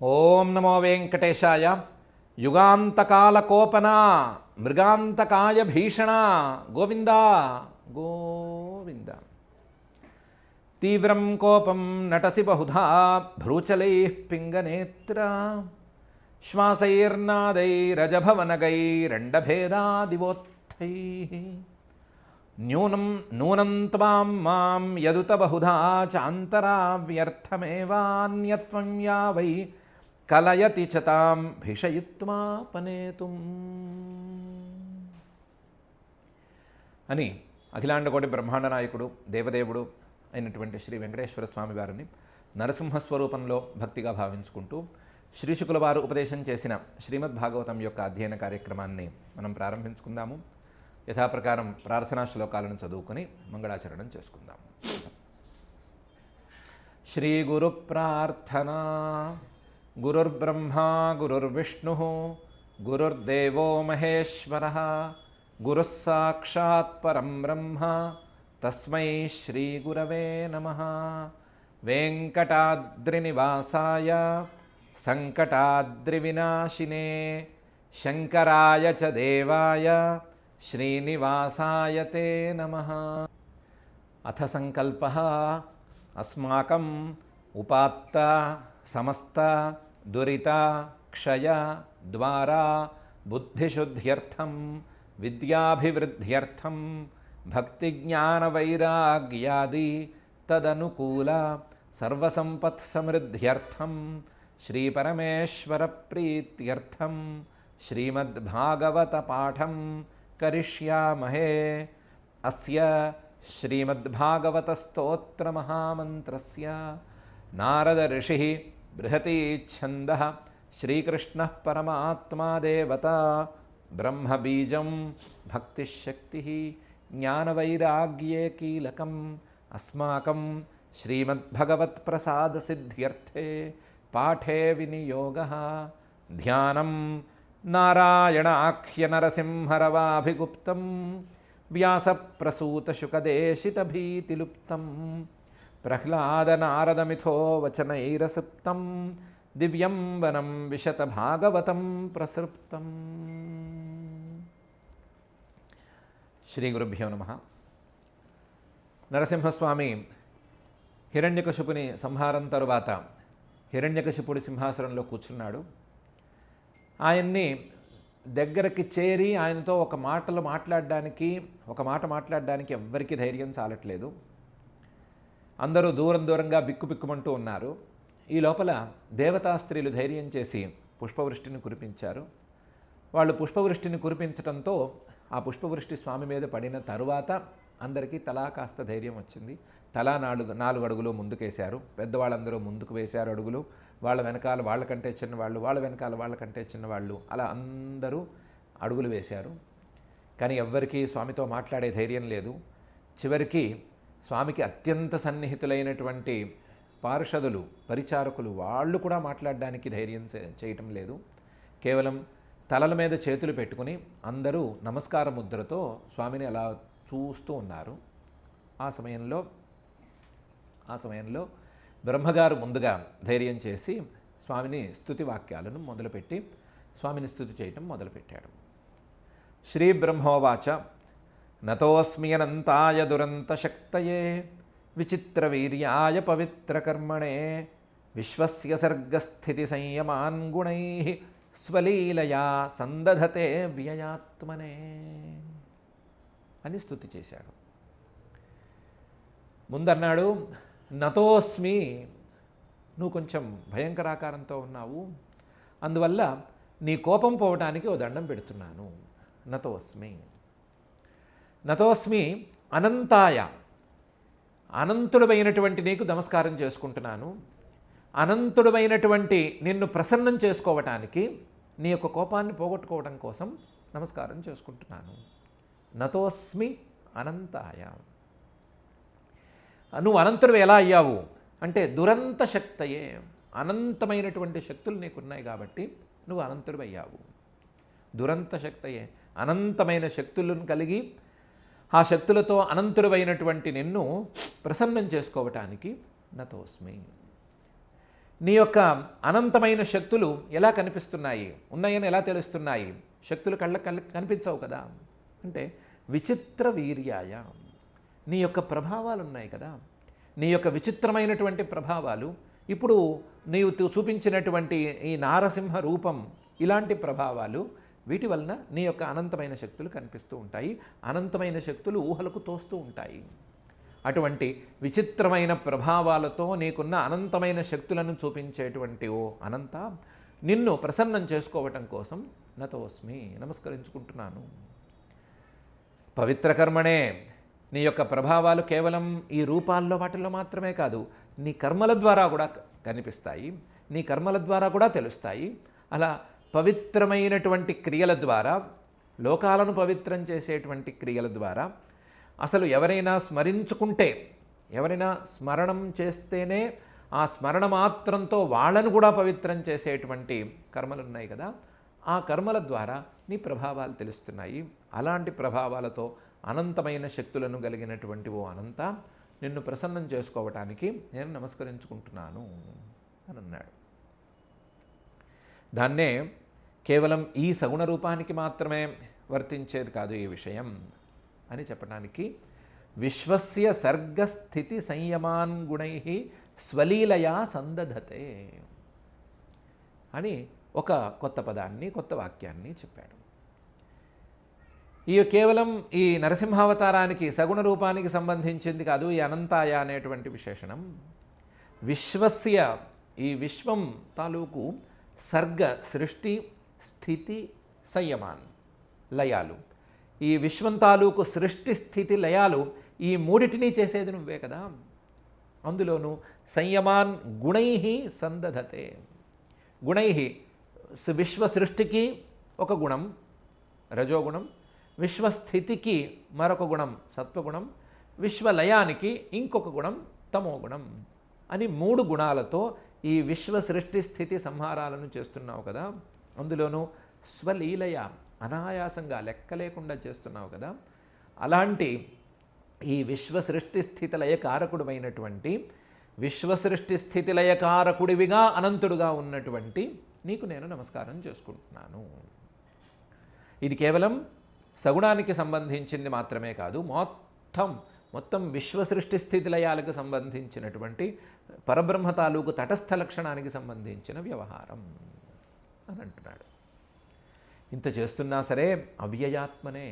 ఓం నమో వెంకటేశాయ. యుగాంతకాలకోపన మృగాంతకాయ భీషణ గోవింద గోవింద. తీవ్రం కోపం నటసి బహుధా భ్రూచలైః పింగనేత్ర శ్వాసైర్నాదైరజభవనగైరండభేదాదివోత్థైః నూనం త్వాం మాం యదుత బహుధా చాంతరా వ్యర్థమేవాన్యత్వం యా వై కలయతి చ తాం భిషయిత్వాపనేతుం అని అఖిలాండకోటి బ్రహ్మాండ నాయకుడు దేవదేవుడు అయినటువంటి శ్రీ వెంకటేశ్వర స్వామి వారిని నరసింహస్వరూపంలో భక్తిగా భావించుకుంటూ శ్రీశుకుల వారు ఉపదేశం చేసిన శ్రీమద్ భాగవతం యొక్క అధ్యయన కార్యక్రమాన్ని మనం ప్రారంభించుకుందాము. యథాప్రకారం ప్రార్థనా శ్లోకాలను చదువుకొని మంగళాచరణం చేసుకుందాం. శ్రీ గురు ప్రార్థనా. గురుర్బ్రహ్మా గురుర్విష్ణు గురుర్దేవో మహేశ్వరః గురుః సాక్షాత్ పరం బ్రహ్మ తస్మై శ్రీ గురవే నమః. వెంకటాద్రినివాసాయ సంకటాద్రివినాశినే శంకరాయ చ దేవాయ శ్రీనివాసాయ తే నమః. అథ సంకల్పః అస్మాకం ఉపాత్త సమస్త దురిత క్షయ ద్వారా బుద్ధిశుద్ధ్యర్థం విద్యాభివృద్ధ్యర్థం భక్తిజ్ఞానవైరాగ్యాది తదనుకూల సర్వసంపత్సమృద్ధ్యర్థం శ్రీపరమేశ్వర ప్రీత్యర్థం శ్రీమద్భాగవత పాఠం కరిష్యామహే. అస్య శ్రీమద్భాగవత స్తోత్ర మహామంత్రస్య నారద ఋషి బృహతి ఛందః శ్రీకృష్ణః పరమాత్మా దేవత బ్రహ్మబీజం భక్తిశక్తి జ్ఞానవైరాగ్యే కీలకం అస్మాకం శ్రీమద్భగవత్ప్రసాదసిద్ధ్యర్థే పాఠే వినియోగః. ధ్యానం నారాయణాఖ్య నరసింహరవాభిగుప్తం వ్యాసప్రసూతశుకదేశితభీతిలుప్తం ప్రహ్లాదనారదమిథో వచనైరసుప్తం దివ్యం వనం విశతభాగవతం ప్రసృప్తం. శ్రీ గురుభ్యో నమః. నరసింహస్వామి హిరణ్యకశిపుని సంహారం తరువాత హిరణ్యకశిపుడి సింహాసనంలో కూర్చున్నాడు. ఆయన్ని దగ్గరికి చేరి ఆయనతో ఒక మాట మాట్లాడడానికి ఎవ్వరికీ ధైర్యం చాలట్లేదు. అందరూ దూరంగా బిక్కుబిక్కుమంటూ ఉన్నారు. ఈ లోపల దేవతా స్త్రీలు ధైర్యం చేసి పుష్పవృష్టిని కురిపించారు. వాళ్ళు పుష్పవృష్టిని కురిపించడంతో ఆ పుష్పవృష్టి స్వామి మీద పడిన తరువాత అందరికీ తలా కాస్త ధైర్యం వచ్చింది. తలా నాలుగు అడుగులు ముందుకేశారు. పెద్దవాళ్ళందరూ ముందుకు వేశారు అడుగులు. వాళ్ళ వెనకాల వాళ్ళకంటే చిన్నవాళ్ళు, వాళ్ళ వెనకాల వాళ్ళకంటే చిన్నవాళ్ళు, అలా అందరూ అడుగులు వేశారు. కానీ ఎవ్వరికీ స్వామితో మాట్లాడే ధైర్యం లేదు. చివరికి స్వామికి అత్యంత సన్నిహితులైనటువంటి పార్షదులు, పరిచారకులు, వాళ్ళు కూడా మాట్లాడడానికి ధైర్యం చేయటం లేదు. కేవలం తలల మీద చేతులు పెట్టుకుని అందరూ నమస్కార ముద్రతో స్వామిని అలా చూస్తూ ఉన్నారు. ఆ సమయంలో బ్రహ్మగారు ముందుగా ధైర్యం చేసి స్వామిని స్తుతి వాక్యాలను మొదలుపెట్టి స్వామిని స్తుతి చేయటం మొదలుపెట్టాడు. శ్రీ బ్రహ్మోవాచ నతోస్మి అనంతాయ దురంతశక్తయే విచిత్రవీర్యాయ పవిత్రకర్మణే విశ్వస్య సర్గస్థితి సంయమాన్ గుణైః స్వలీలయా సందధతే వ్యయాత్మనే అని స్తుతి చేశాడు. ముందన్నాడు, నతోస్మి, నువ్వు కొంచెం భయంకరాకారంతో ఉన్నావు, అందువల్ల నీ కోపం పోవటానికి ఓ దండం పెడుతున్నాను. నతోస్మి అనంతాయ, అనంతుడమైనటువంటి నీకు నమస్కారం చేసుకుంటున్నాను. అనంతుడమైనటువంటి నిన్ను ప్రసన్నం చేసుకోవటానికి, నీ యొక్క కోపాన్ని పోగొట్టుకోవడం కోసం నమస్కారం చేసుకుంటున్నాను. నతోస్మి అనంతాయ. నువ్వు అనంతుడు ఎలా అయ్యావు అంటే దురంత శక్తయే, అనంతమైనటువంటి శక్తులు నీకున్నాయి కాబట్టి నువ్వు అనంతుడు అయ్యావు. దురంత శక్తయే, అనంతమైన శక్తులను కలిగి ఆ శక్తులతో అనంతుడైనటువంటి నిన్ను ప్రసన్నం చేసుకోవటానికి నతోస్మి. నీ యొక్క అనంతమైన శక్తులు ఎలా కనిపిస్తున్నాయి, ఉన్నాయని ఎలా తెలుస్తున్నాయి? శక్తులు కళ్ళకి కనిపించవు కదా. అంటే విచిత్ర వీర్యాయ, నీ యొక్క ప్రభావాలు ఉన్నాయి కదా, నీ యొక్క విచిత్రమైనటువంటి ప్రభావాలు, ఇప్పుడు నీవు చూపించినటువంటి ఈ నారసింహ రూపం, ఇలాంటి ప్రభావాలు, వీటి వలన నీ యొక్క అనంతమైన శక్తులు కనిపిస్తూ ఉంటాయి. అనంతమైన శక్తులు ఊహలకు తోస్తూ ఉంటాయి. అటువంటి విచిత్రమైన ప్రభావాలతో నీకున్న అనంతమైన శక్తులను చూపించేటువంటి ఓ అనంత, నిన్ను ప్రసన్నం చేసుకోవటం కోసం నతోస్మి, నమస్కరించుకుంటున్నాను. పవిత్ర కర్మణే, నీ యొక్క ప్రభావాలు కేవలం ఈ రూపాల్లో వాటిల్లో మాత్రమే కాదు, నీ కర్మల ద్వారా కూడా కనిపిస్తాయి, నీ కర్మల ద్వారా కూడా తెలుస్తాయి. అలా పవిత్రమైనటువంటి క్రియల ద్వారా, లోకాలను పవిత్రం చేసేటువంటి క్రియల ద్వారా, అసలు ఎవరైనా స్మరించుకుంటే, ఎవరైనా స్మరణం చేస్తేనే ఆ స్మరణ మాత్రంతో వాళ్ళను కూడా పవిత్రం చేసేటువంటి కర్మలు ఉన్నాయి కదా, ఆ కర్మల ద్వారా నీ ప్రభావాలు తెలుస్తున్నాయి. అలాంటి ప్రభావాలతో అనంతమైన శక్తులను కలిగినటువంటి ఓ అనంత, నిన్ను ప్రసన్నం చేసుకోవటానికి నేను నమస్కరించుకుంటున్నాను అని అన్నాడు. దాన్నే కేవలం ఈ సగుణ రూపానికి మాత్రమే వర్తించేది కాదు ఈ విషయం అని చెప్పడానికి, విశ్వస్య సర్గస్థితి సంయమాన్ గుణై స్వలీలయా సందధతే అని ఒక కొత్త పదాన్ని, కొత్త వాక్యాన్ని చెప్పాడు. ఈ కేవలం ఈ నరసింహావతారానికి సగుణ రూపానికి సంబంధించింది కాదు ఈ అనంతాయ అనేటువంటి విశేషణం. విశ్వస్య, ఈ విశ్వం తాలూకు సర్గ, సృష్టి, స్థితి, సంయమాన్, లయాలు, ఈ విశ్వం తాలూకు సృష్టి, స్థితి, లయాలు, ఈ మూడిటిని చేసేది నువ్వే కదా. అందులోనూ సంయమాన్ గుణై సందధతే, గుణై, విశ్వ సృష్టికి ఒక గుణం రజోగుణం, విశ్వస్థితికి మరొక గుణం సత్వగుణం, విశ్వలయానికి ఇంకొక గుణం తమోగుణం అని 3 గుణాలతో ఈ విశ్వ సృష్టి స్థితి సంహారాలను చేస్తున్నావు కదా. అందులోనూ స్వలీలయ, అనాయాసంగా లెక్క లేకుండా చేస్తున్నావు కదా. అలాంటి ఈ విశ్వ సృష్టి స్థితి లయకారకుడుమైనటువంటి, విశ్వ సృష్టి స్థితి లయకారకుడివిగా అనంతుడుగా ఉన్నటువంటి నీకు నేను నమస్కారం చేసుకుంటున్నాను. ఇది కేవలం సగుణానికి సంబంధించింది మాత్రమే కాదు, మొత్తం విశ్వ సృష్టి స్థితి లయాలకు సంబంధించినటువంటి పరబ్రహ్మ తాలూకు తటస్థ లక్షణానికి సంబంధించిన వ్యవహారం అని అంటున్నాడు. ఇంత చేస్తున్నా సరే అవ్యయాత్మనే,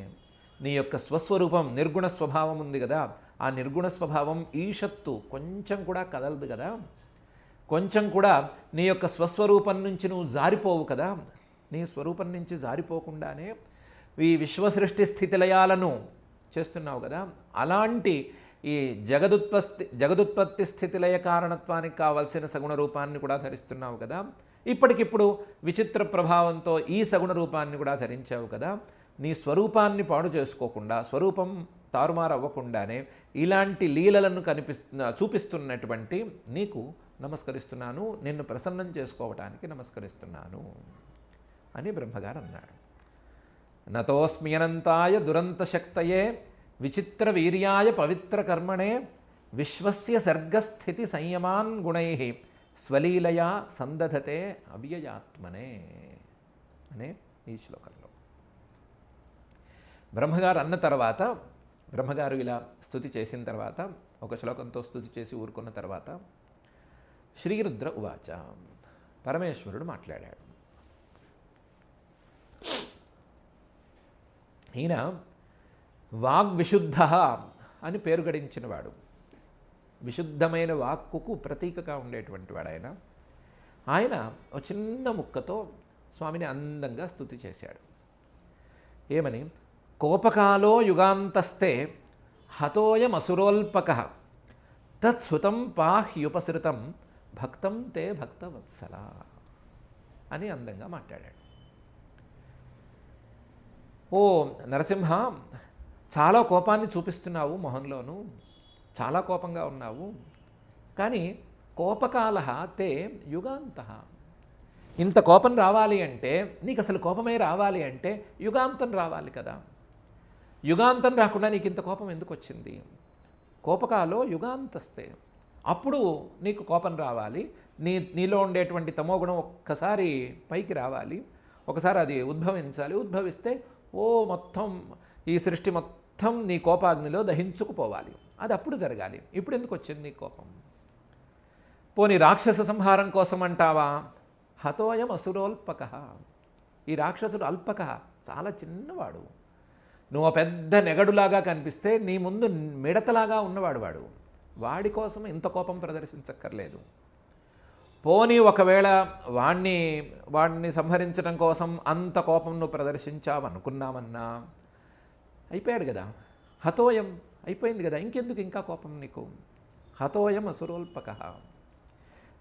నీ యొక్క స్వస్వరూపం నిర్గుణ స్వభావం ఉంది కదా, ఆ నిర్గుణ స్వభావం ఈషత్తు కొంచెం కూడా కదలదు కదా, కొంచెం కూడా నీ యొక్క స్వస్వరూపం నుంచి నువ్వు జారిపోవు కదా. నీ స్వరూపం నుంచి జారిపోకుండానే ఈ విశ్వసృష్టి స్థితిలయాలను చేస్తున్నావు కదా. అలాంటి ఈ జగదుత్పత్తి స్థితిలయ కారణత్వానికి కావలసిన సగుణ రూపాన్ని కూడా ధరిస్తున్నావు కదా. ఇప్పటికిప్పుడు విచిత్ర ప్రభావంతో ఈ సగుణ రూపాన్ని కూడా ధరించావు కదా. నీ స్వరూపాన్ని పాడు చేసుకోకుండా, స్వరూపం తారుమారు అవ్వకుండానే ఇలాంటి లీలలను చూపిస్తున్నటువంటి నీకు నమస్కరిస్తున్నాను, నిన్ను ప్రసన్నం చేసుకోవటానికి నమస్కరిస్తున్నాను అని బ్రహ్మగారు అన్నాడు. నతోస్మ్యనంతాయ దురంతశక్తయే విచిత్ర వీర్యాయ పవిత్ర కర్మణే విశ్వస్య సర్గస్థితి సంయమాన్ గుణై స్వలీలయా సందధతే అవ్యయాత్మనే అనే ఈ శ్లోకంలో బ్రహ్మగారు అన్న తర్వాత, బ్రహ్మగారు ఇలా స్తుతి చేసిన తర్వాత, ఒక శ్లోకంతో స్తుతి చేసి ఊరుకున్న తర్వాత, శ్రీరుద్ర ఉవాచ, పరమేశ్వరుడు మాట్లాడాడు. ఈయన వాగ్విశుద్ధ అని పేరు గడించినవాడు, విశుద్ధమైన వాక్కుకు ప్రతీకగా ఉండేటువంటి వాడు ఆయన ఒక చిన్న ముక్కతో స్వామిని అందంగా స్తుతి చేశాడు. ఏమని? కోపకాలో యుగాంతస్తే హతోయమసురోల్పక తత్సుతం పాహ్యుపసృతం భక్తం తే భక్తవత్సల అని అందంగా మాట్లాడాడు. ఓ నరసింహ, చాలా కోపాన్ని చూపిస్తున్నావు మొహంలోను, చాలా కోపంగా ఉన్నావు, కానీ కోపకాల తే యుగాంత, ఇంత కోపం రావాలి అంటే, నీకు అసలు కోపమే రావాలి అంటే యుగాంతం రావాలి కదా. యుగాంతం రాకుండా నీకు ఇంత కోపం ఎందుకు వచ్చింది? కోపకాలో యుగాంతస్తే, అప్పుడు నీకు కోపం రావాలి, నీలో ఉండేటువంటి తమోగుణం ఒక్కసారి పైకి రావాలి, ఒకసారి అది ఉద్భవించాలి. ఉద్భవిస్తే మొత్తం ఈ సృష్టి మొత్తం నీ కోపాగ్నిలో దహించుకుపోవాలి. అది అప్పుడు జరగాలి. ఇప్పుడు ఎందుకు వచ్చింది నీ కోపం? పోనీ రాక్షస సంహారం కోసం అంటావా? హతోయం అసురోల్పక. ఈ రాక్షసుడు అల్పక, చాలా చిన్నవాడు. నువ్వు పెద్ద నెగడులాగా కనిపిస్తే నీ ముందు మిడతలాగా ఉన్నవాడు. వాడి కోసం ఇంత కోపం ప్రదర్శించక్కర్లేదు. పోనీ ఒకవేళ వాడిని సంహరించడం కోసం అంత కోపం నువ్వు ప్రదర్శించావనుకున్నామన్నా అయిపోయాడు కదా, హతోయం అయిపోయింది కదా, ఇంకెందుకు ఇంకా కోపం నీకు? హతోయం అసురోల్పక.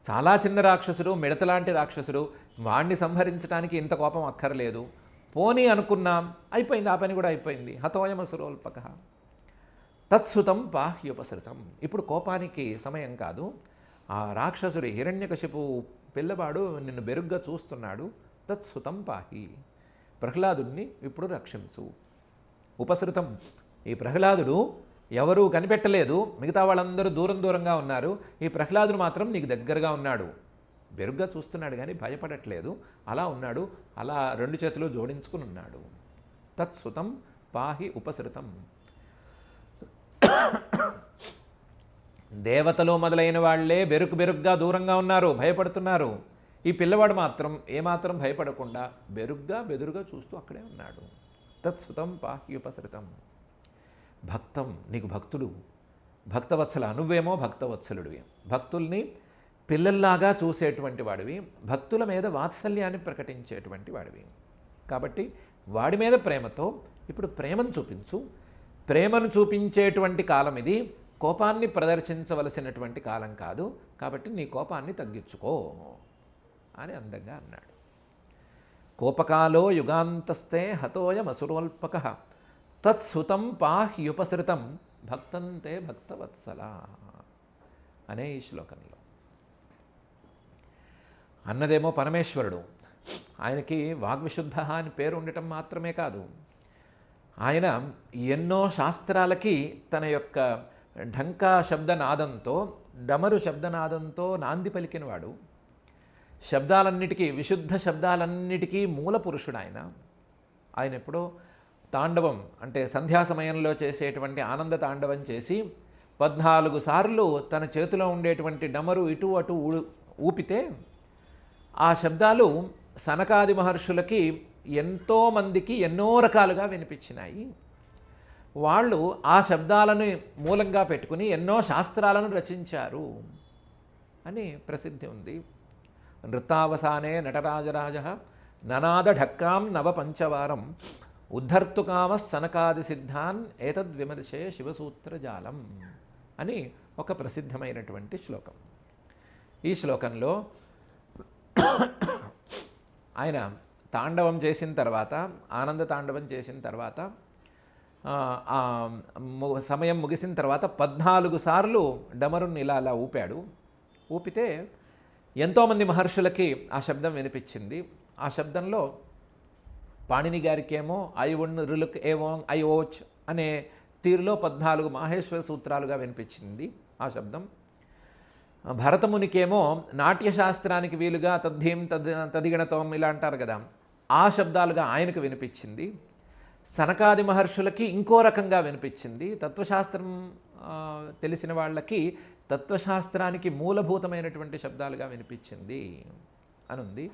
చాలా చిన్న రాక్షసుడు, మిడతలాంటి రాక్షసుడు, వాణ్ణి సంహరించడానికి ఇంత కోపం అక్కర్లేదు. పోనీ అనుకున్నాం, అయిపోయింది, ఆ పని కూడా అయిపోయింది. హతోయం అసురోల్పక. తత్సుతం బాహ్యుపసృతం. ఇప్పుడు కోపానికి సమయం కాదు. ఆ రాక్షసుడి హిరణ్యకశిపు పిల్లవాడు నిన్ను బెరుగ్గా చూస్తున్నాడు. తత్సుతం పాహి. ప్రహ్లాదుడిని ఇప్పుడు రక్షించు. ఉపసృతం. ఈ ప్రహ్లాదుడు ఎవరూ కనిపెట్టలేదు, మిగతా వాళ్ళందరూ దూరంగా ఉన్నారు. ఈ ప్రహ్లాదుడు మాత్రం నీకు దగ్గరగా ఉన్నాడు. బెరుగ్గా చూస్తున్నాడు కానీ భయపడట్లేదు. అలా ఉన్నాడు, అలా 2 చేతులు జోడించుకుని ఉన్నాడు. తత్సుతం పాహి ఉపసృతం. దేవతలు మొదలైన వాళ్లే బెరుగ్గా దూరంగా ఉన్నారు, భయపడుతున్నారు. ఈ పిల్లవాడు మాత్రం ఏమాత్రం భయపడకుండా బెదురుగా చూస్తూ అక్కడే ఉన్నాడు. తత్సుతం పాహ్యుపసృతం. భక్తం. నీకు భక్తుడు, భక్తవత్సల. నువ్వేమో భక్తవత్సలుడివి. భక్తుల్ని పిల్లల్లాగా చూసేటువంటి వాడివి, భక్తుల మీద వాత్సల్యాన్ని ప్రకటించేటువంటి వాడివి. కాబట్టి వాడి మీద ప్రేమతో ఇప్పుడు ప్రేమను చూపించు. ప్రేమను చూపించేటువంటి కాలం ఇది, కోపాన్ని ప్రదర్శించవలసినటువంటి కాలం కాదు. కాబట్టి నీ కోపాన్ని తగ్గించుకో అని అందంగా అన్నాడు. కోపకాలో యుగాంతస్తే హతోయమసురోల్పక. తత్సుతం పాహ్యుపసృతం భక్తంతే భక్తవత్సల అనే ఈ శ్లోకంలో అన్నదేమో పరమేశ్వరుడు. ఆయనకి వాగ్విశుద్ధ అని పేరు ఉండటం మాత్రమే కాదు, ఆయన ఎన్నో శాస్త్రాలకి తన యొక్క ఢంకా శబ్దనాదంతో, డమరు శబ్దనాదంతో నాంది పలికినవాడు. శబ్దాలన్నిటికీ, విశుద్ధ శబ్దాలన్నిటికీ మూల పురుషుడు ఆయన ఎప్పుడో తాండవం అంటే సంధ్యా సమయంలో చేసేటువంటి ఆనంద తాండవం చేసి 14 సార్లు తన చేతిలో ఉండేటువంటి డమరు ఇటు అటు ఊపితే ఆ శబ్దాలు సనకాది మహర్షులకి ఎంతోమందికి ఎన్నో రకాలుగా వినిపించినాయి. వాళ్ళు ఆ శబ్దాలను మూలంగా పెట్టుకుని ఎన్నో శాస్త్రాలను రచించారు అని ప్రసిద్ధి ఉంది. నృత్తావసానే నటరాజరాజ ననాద ఢక్కాం నవ పంచవారం ఉద్ధర్తుకామ సనకాది సిద్ధాన్ ఏతద్విమర్శే శివసూత్రజాలం అని ఒక ప్రసిద్ధమైనటువంటి శ్లోకం. ఈ శ్లోకంలో ఆయన తాండవం చేసిన తర్వాత, ఆనంద తాండవం చేసిన తర్వాత, సమయం ముగిసిన తర్వాత 14 సార్లు డమరుని ఇలా ఊపాడు. ఊపితే ఎంతోమంది మహర్షులకి ఆ శబ్దం వినిపించింది. ఆ శబ్దంలో పాణిని గారికేమో ఐ ఉన్ రులుక్ ఏవోంగ్ ఐ ఓచ్ అనే తీరులో 14 మాహేశ్వర సూత్రాలుగా వినిపించింది ఆ శబ్దం. భరతమునికేమో నాట్యశాస్త్రానికి వీలుగా తద్ధీం తదిగణతం ఇలా అంటారు కదా, ఆ శబ్దాలుగా ఆయనకు వినిపించింది. సనకాది మహర్షులకి ఇంకో రకంగా వినిపించింది. తత్వశాస్త్రం తెలిసిన వాళ్ళకి తత్వశాస్త్రానికి మూలభూతమైనటువంటి శబ్దాలుగా వినిపించింది అనుంది.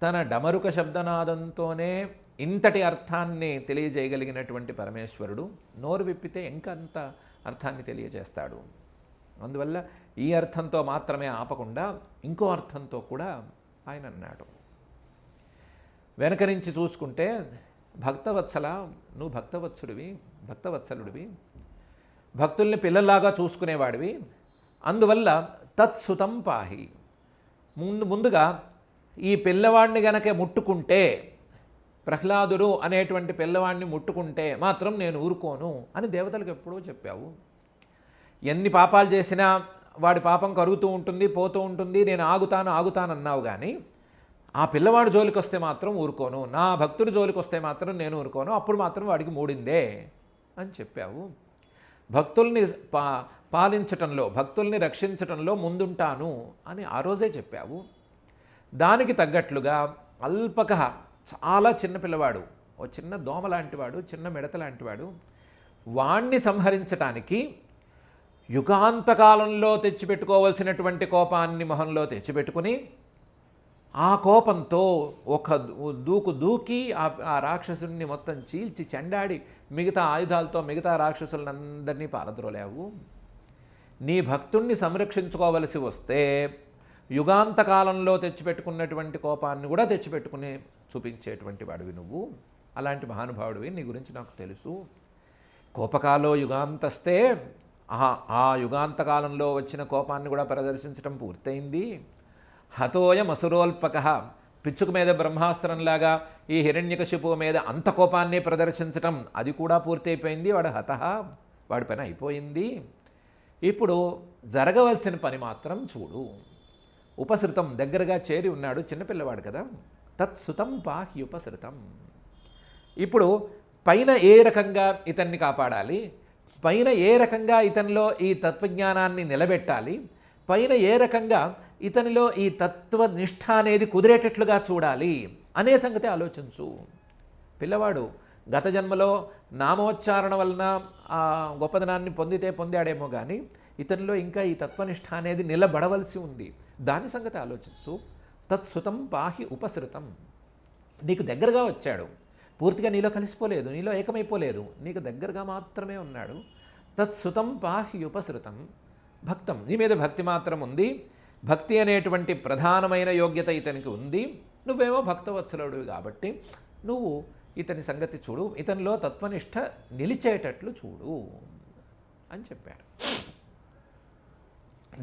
తన డమరుక శబ్దనాదంతోనే ఇంతటి అర్థాన్ని తెలియజేయగలిగినటువంటి పరమేశ్వరుడు నోరు విప్పితే ఇంకంత అర్థాన్ని తెలియజేస్తాడు. అందువల్ల ఈ అర్థంతో మాత్రమే ఆపకుండా ఇంకో అర్థంతో కూడా ఆయన అన్నాడు. వెనక నుంచి చూసుకుంటే భక్తవత్సల, నువ్వు భక్తవత్సలుడివి, భక్తుల్ని పిల్లల్లాగా చూసుకునేవాడివి. అందువల్ల తత్సుతం పాహి. ముందుగా ఈ పిల్లవాడిని గనక ముట్టుకుంటే, ప్రహ్లాదుడు అనేటువంటి పిల్లవాడిని ముట్టుకుంటే మాత్రం నేను ఊరుకోను అని దేవతలకు ఎప్పుడూ చెప్పావు. ఎన్ని పాపాలు చేసినా వాడి పాపం కరుగుతూ ఉంటుంది, పోతూ ఉంటుంది, నేను ఆగుతాను అన్నావు. కానీ ఆ పిల్లవాడు జోలికి వస్తే మాత్రం ఊరుకోను, నా భక్తుడు జోలికి వస్తే మాత్రం నేను ఊరుకోను, అప్పుడు మాత్రం వాడికి మూడిందే అని చెప్పావు. భక్తుల్ని పాలించటంలో, భక్తుల్ని రక్షించటంలో ముందుంటాను అని ఆ రోజే చెప్పావు. దానికి తగ్గట్లుగా అల్పక, చాలా చిన్న పిల్లవాడు, ఓ చిన్న దోమ లాంటివాడు, చిన్న మిడత లాంటివాడు, వాణ్ణి సంహరించటానికి యుగాంతకాలంలో తెచ్చిపెట్టుకోవలసినటువంటి కోపాన్ని మొహంలో తెచ్చిపెట్టుకుని ఆ కోపంతో ఒక దూకి ఆ రాక్షసుని మొత్తం చీల్చి చెండాడి మిగతా ఆయుధాలతో మిగతా రాక్షసులందరినీ పారద్రోలేవు. నీ భక్తుణ్ణి సంరక్షించుకోవలసి వస్తే యుగాంతకాలంలో తెచ్చిపెట్టుకున్నటువంటి కోపాన్ని కూడా తెచ్చిపెట్టుకుని చూపించేటువంటి వాడివి నువ్వు. అలాంటి మహానుభావుడివి, నీ గురించి నాకు తెలుసు. కోపకాలో యుగాంతస్తే, ఆ యుగాంతకాలంలో వచ్చిన కోపాన్ని కూడా ప్రదర్శించడం పూర్తయింది. హతోయం అసురోల్పక, పిచ్చుక మీద బ్రహ్మాస్త్రంలాగా ఈ హిరణ్యకశిపువు మీద అంత కోపాన్ని ప్రదర్శించటం అది కూడా పూర్తయిపోయింది. వాడు హతః, వాడి పని అయిపోయింది. ఇప్పుడు జరగవలసిన పని మాత్రం చూడు. ఉపసృతం, దగ్గరగా చేరి ఉన్నాడు, చిన్నపిల్లవాడు కదా. తత్సుతం పాహ్యుపసృతం. ఇప్పుడు పైన ఏ రకంగా ఇతన్ని కాపాడాలి, పైన ఏ రకంగా ఇతనిలో ఈ తత్వజ్ఞానాన్ని నిలబెట్టాలి, పైన ఏ రకంగా ఇతనిలో ఈ తత్వనిష్ఠ అనేది కుదిరేటట్లుగా చూడాలి అనే సంగతి ఆలోచించు. పిల్లవాడు గత జన్మలో నామోచ్చారణ వలన ఆ గొప్పదనాన్ని పొందాడేమో కానీ ఇతనిలో ఇంకా ఈ తత్వనిష్ఠ అనేది నిలబడవలసి ఉంది. దాని సంగతి ఆలోచించు. తత్సుతం పాహి ఉపసృతం. నీకు దగ్గరగా వచ్చాడు, పూర్తిగా నీలో కలిసిపోలేదు, నీలో ఏకమైపోలేదు, నీకు దగ్గరగా మాత్రమే ఉన్నాడు. తత్సుతం పాహి ఉపసృతం. భక్తం, నీ మీద భక్తి మాత్రం ఉంది. భక్తి అనేటువంటి ప్రధానమైన యోగ్యత ఇతనికి ఉంది. నువ్వేమో భక్తవత్సలుడివి కాబట్టి నువ్వు ఇతని సంగతి చూడు, ఇతనిలో తత్వనిష్ట నిలిచేటట్లు చూడు అని చెప్పాడు.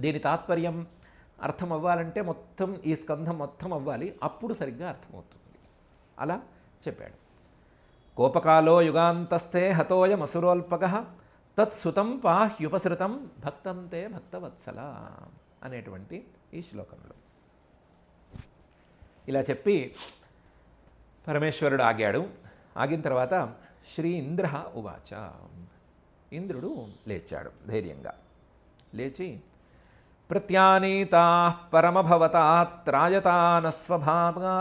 దీని తాత్పర్యం అర్థం అవ్వాలంటే మొత్తం ఈ స్కంధం మొత్తం అవ్వాలి, అప్పుడు సరిగ్గా అర్థమవుతుంది. అలా చెప్పాడు. కోపకాలో యుగాంతస్థే హతోయమసురోల్పక తత్సుతం పాహ్యుపసృతం భక్తంతే భక్తవత్సల అనేటువంటి ఈ శ్లోకంలో ఇలా చెప్పి పరమేశ్వరుడు ఆగాడు. ఆగిన తర్వాత శ్రీ ఇంద్ర ఉవాచ, ఇంద్రుడు లేచాడు ధైర్యంగా. లేచి ప్రత్యానీతా పరమభవతా త్రాయతానస్వభావా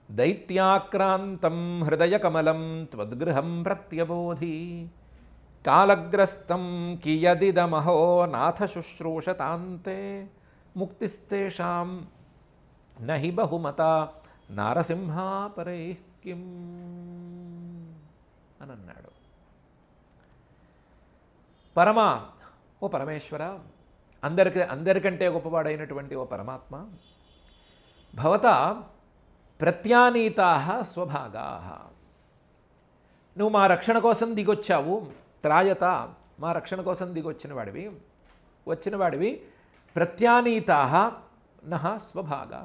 దైత్యాక్రాంతం హృదయకమలం త్వద్గృహం ప్రత్యబోధి కాలగ్రస్తం కియదిదమహో నాథ శుశ్రూషతాంతే ముక్తిస్తేషాం నహి బహుమత నారసింహాపరైః కిం అని అన్నాడు. పరమా, ఓ పరమేశ్వర, అందరికంటే గొప్పవాడైనటువంటి ఓ పరమాత్మ, భవత ప్రత్యానీతా స్వభాగా, నువ్వు మా రక్షణ కోసం దిగొచ్చావు. త్రాయత, మా రక్షణ కోసం దిగొచ్చిన వాడివి. ప్రత్యానీతా నః స్వభాగా,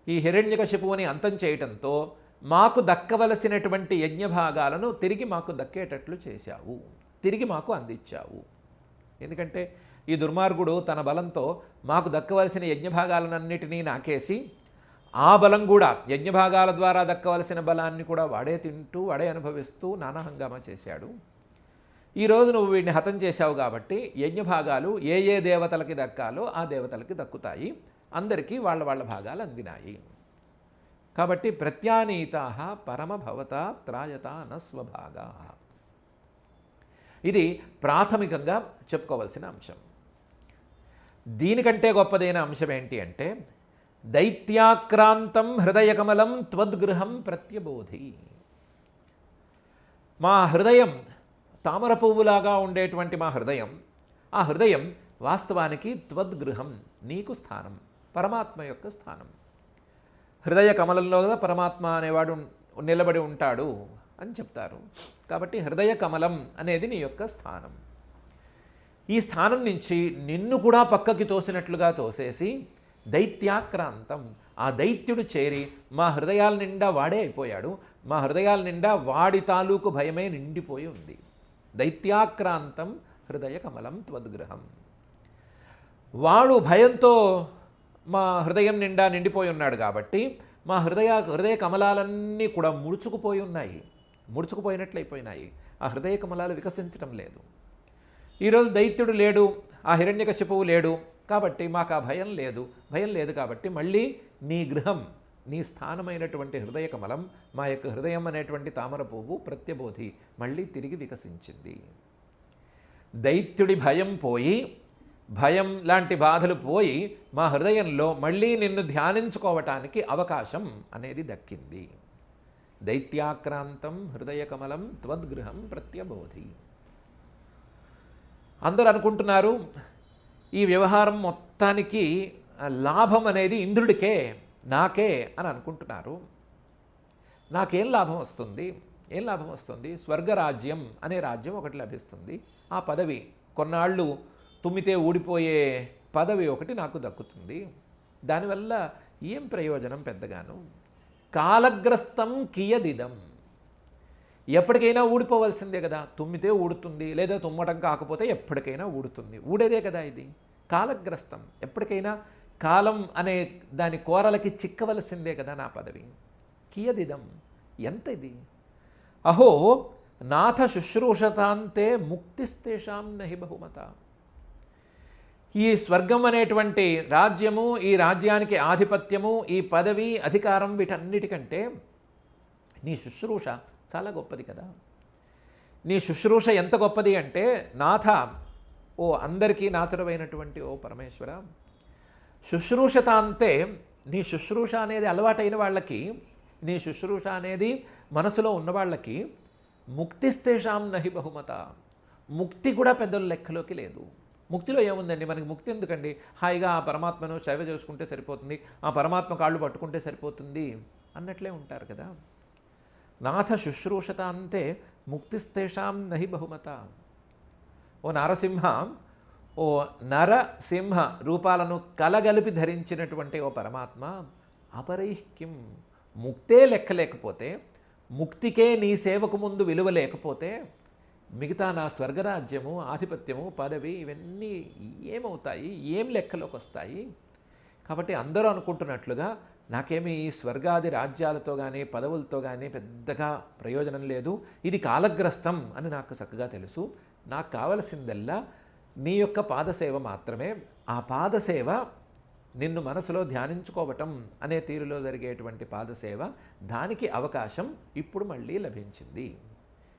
ఈ హిరణ్యకశిపువుని అంతం చేయటంతో మాకు దక్కవలసినటువంటి యజ్ఞభాగాలను తిరిగి మాకు దక్కేటట్లు చేశావు, తిరిగి మాకు అందించావు. ఎందుకంటే ఈ దుర్మార్గుడు తన బలంతో మాకు దక్కవలసిన యజ్ఞభాగాలన్నిటినీ నాకేసి, ఆ బలం కూడా యజ్ఞభాగాల ద్వారా దక్కవలసిన బలాన్ని కూడా వాడే తింటూ వాడే అనుభవిస్తూ నానా హంగామా చేశాడు. ఈరోజు నువ్వు వీడిని హతం చేశావు కాబట్టి యజ్ఞభాగాలు ఏ ఏ దేవతలకి దక్కాలో ఆ దేవతలకి దక్కుతాయి, అందరికీ వాళ్ళ వాళ్ళ భాగాలు అందినాయి. కాబట్టి ప్రత్యానీతా పరమభవత త్రాయత నస్వభాగా. ఇది ప్రాథమికంగా చెప్పుకోవలసిన అంశం. దీనికంటే గొప్పదైన అంశం ఏంటి అంటే దైత్యాక్రాంతం హృదయకమలం త్వద్గృహం ప్రత్యబోధి. మా హృదయం తామర పువ్వులాగా ఉండేటువంటి మా హృదయం, ఆ హృదయం వాస్తవానికి త్వద్గృహం, నీకు స్థానం, పరమాత్మ యొక్క స్థానం. హృదయ కమలంలో పరమాత్మ అనేవాడు నిలబడి ఉంటాడు అని చెప్తారు. కాబట్టి హృదయ కమలం అనేది నీ యొక్క స్థానం. ఈ స్థానం నుంచి నిన్ను కూడా పక్కకి తోసినట్లుగా తోసేసి దైత్యాక్రాంతం, ఆ దైత్యుడు చేరి మా హృదయాల నిండా వాడే అయిపోయాడు, మా హృదయాల నిండా వాడి తాలూకు భయమే నిండిపోయి ఉంది. దైత్యాక్రాంతం హృదయ కమలం త్వద్గృహం. వాడు భయంతో మా హృదయం నిండా నిండిపోయి ఉన్నాడు కాబట్టి మా హృదయ కమలాలన్నీ కూడా ముడుచుకుపోయినట్లయిపోయినాయి. ఆ హృదయ కమలాలు వికసించడం లేదు. ఈరోజు దైత్యుడు లేడు, ఆ హిరణ్యకశిపువు లేడు, కాబట్టి మాకు ఆ భయం లేదు. భయం లేదు కాబట్టి మళ్ళీ నీ గృహం, నీ స్థానమైనటువంటి హృదయ కమలం, మా యొక్క హృదయం అనేటువంటి తామర పువ్వు ప్రత్యబోధి మళ్ళీ తిరిగి వికసించింది. దైత్యుడి భయం పోయి, భయం లాంటి బాధలు పోయి మా హృదయంలో మళ్ళీ నిన్ను ధ్యానించుకోవటానికి అవకాశం అనేది దక్కింది. దైత్యాక్రాంతం హృదయకమలం త్వద్గృహం ప్రత్యబోధి. అందరూ అనుకుంటున్నారు ఈ వ్యవహారం మొత్తానికి లాభం అనేది ఇంద్రుడికే, నాకే అని అనుకుంటున్నారు. నాకేం లాభం వస్తుంది? ఏం లాభం వస్తుంది? స్వర్గరాజ్యం అనే రాజ్యం ఒకటి లభిస్తుంది. ఆ పదవి, కొన్నాళ్ళు తుమ్మితే ఊడిపోయే పదవి ఒకటి నాకు దక్కుతుంది. దానివల్ల ఏం ప్రయోజనం పెద్దగాను? కాలగ్రస్తం కియదిదం. ఎప్పటికైనా ఊడిపోవలసిందే కదా. తుమ్మితే ఊడుతుంది, లేదా తుమ్మటం కాకపోతే ఎప్పటికైనా ఊడుతుంది. ఊడేదే కదా ఇది. కాలగ్రస్తం, ఎప్పటికైనా కాలం అనే దాని కోరలకి చిక్కవలసిందే కదా నా పదవి. కియదిదం, ఎంత ఇది? అహో నాథ శుశ్రూషతాంతే ముక్తిస్తేషాం నహి బహుమత. ఈ స్వర్గం అనేటువంటి రాజ్యము, ఈ రాజ్యానికి ఆధిపత్యము, ఈ పదవి, అధికారం, వీటన్నిటికంటే నీ శుశ్రూష చాలా గొప్పది కదా. నీ శుశ్రూష ఎంత గొప్పది అంటే, నాథ, ఓ అందరికీ నాథుడమైనటువంటి ఓ పరమేశ్వర, శుశ్రూషత అంతే, నీ శుశ్రూష అనేది అలవాటైన వాళ్ళకి, నీ శుశ్రూష అనేది మనసులో ఉన్నవాళ్ళకి ముక్తిస్తేషాం నహి బహుమత. ముక్తి కూడా పెద్దల లెక్కలోకి లేదు. ముక్తిలో ఏముందండి? మనకి ముక్తి ఎందుకండి? హాయిగా ఆ పరమాత్మను సేవ చేసుకుంటే సరిపోతుంది, ఆ పరమాత్మ కాళ్ళు పట్టుకుంటే సరిపోతుంది అన్నట్లే ఉంటారు కదా. నాథ శుశ్రూషత అంతే ముక్తిస్తేషాం నహి బహుమత. ఓ నరసింహ, ఓ నరసింహ రూపాలను కలగలిపి ధరించినటువంటి ఓ పరమాత్మ, అపరైక్యం, ముక్తే లెక్క లేకపోతే, ముక్తికే నీ సేవకు ముందు విలువ లేకపోతే, మిగతా నా స్వర్గరాజ్యము, ఆధిపత్యము, పదవి, ఇవన్నీ ఏమవుతాయి? ఏం లెక్కలోకి వస్తాయి? కాబట్టి అందరూ అనుకుంటున్నట్లుగా నాకేమీ ఈ స్వర్గాది రాజ్యాలతో కానీ పదవులతో కానీ పెద్దగా ప్రయోజనం లేదు, ఇది కాలగ్రస్తం అని నాకు చక్కగా తెలుసు. నాకు కావలసిందల్లా నీ యొక్క పాదసేవ మాత్రమే. ఆ పాదసేవ, నిన్ను మనసులో ధ్యానించుకోవటం అనే తీరులో జరిగేటువంటి పాదసేవ, దానికి అవకాశం ఇప్పుడు మళ్ళీ లభించింది.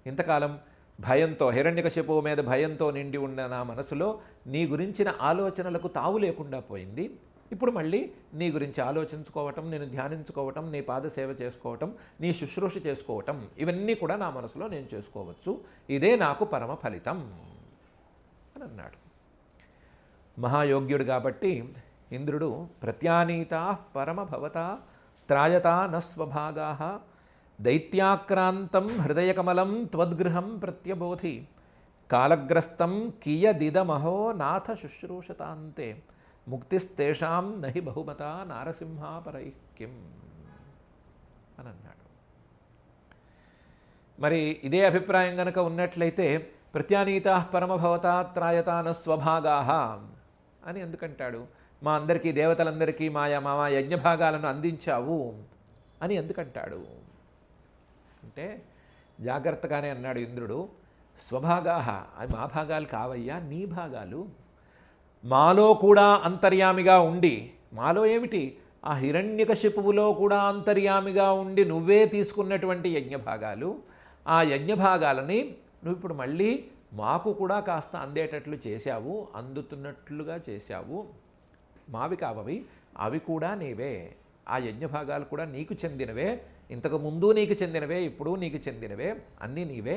ఇంతకాలం భయంతో, హిరణ్యకశిపువు మీద భయంతో నిండి ఉన్న నా మనసులో నీ గురించిన ఆలోచనలకు తావు లేకుండా పోయింది. ఇప్పుడు మళ్ళీ నీ గురించి ఆలోచించుకోవటం, నేను ధ్యానించుకోవటం, నీ పాదసేవ చేసుకోవటం, నీ శుశ్రూష చేసుకోవటం, ఇవన్నీ కూడా నా మనసులో నేను చేసుకోవచ్చు. ఇదే నాకు పరమ ఫలితం అని అన్నాడు. మహాయోగ్యుడు కాబట్టి ఇంద్రుడు, ప్రత్యానీతా పరమభవత త్రాయతా న స్వభాగా దైత్యాక్రాంతం హృదయకమలం త్వద్గృహం ప్రత్యబోధి కాలగ్రస్తం కియదిదమహో నాథ శుశ్రూషతాంతే ముక్తిస్తేషాం నహి బహుమత నారసింహాపరైక్యం అని అన్నాడు. మరి ఇదే అభిప్రాయం గనక ఉన్నట్లయితే ప్రత్యానీతా పరమభవత త్రాయతా న స్వభాగా అని ఎందుకంటాడు? మా అందరికీ, దేవతలందరికీ మా యజ్ఞభాగాలను అందించావు అని ఎందుకంటాడు అంటే, జాగ్రత్తగానే అన్నాడు ఇంద్రుడు, స్వభాగా, అవి మా భాగాలు కావయ్యా, నీ భాగాలు. మాలో కూడా అంతర్యామిగా ఉండి, మాలో ఏమిటి, ఆ హిరణ్యకశిపువులో కూడా అంతర్యామిగా ఉండి నువ్వే తీసుకున్నటువంటి యజ్ఞభాగాలు, ఆ యజ్ఞభాగాలని నువ్వు ఇప్పుడు మళ్ళీ మాకు కూడా కాస్త అందేటట్లు చేశావు, అందుతున్నట్లుగా చేశావు. మావి కావవి, అవి కూడా నీవే. ఆ యజ్ఞభాగాలు కూడా నీకు చెందినవే, ఇంతకు ముందు నీకు చెందినవే, ఇప్పుడు నీకు చెందినవే, అన్నీ నీవే.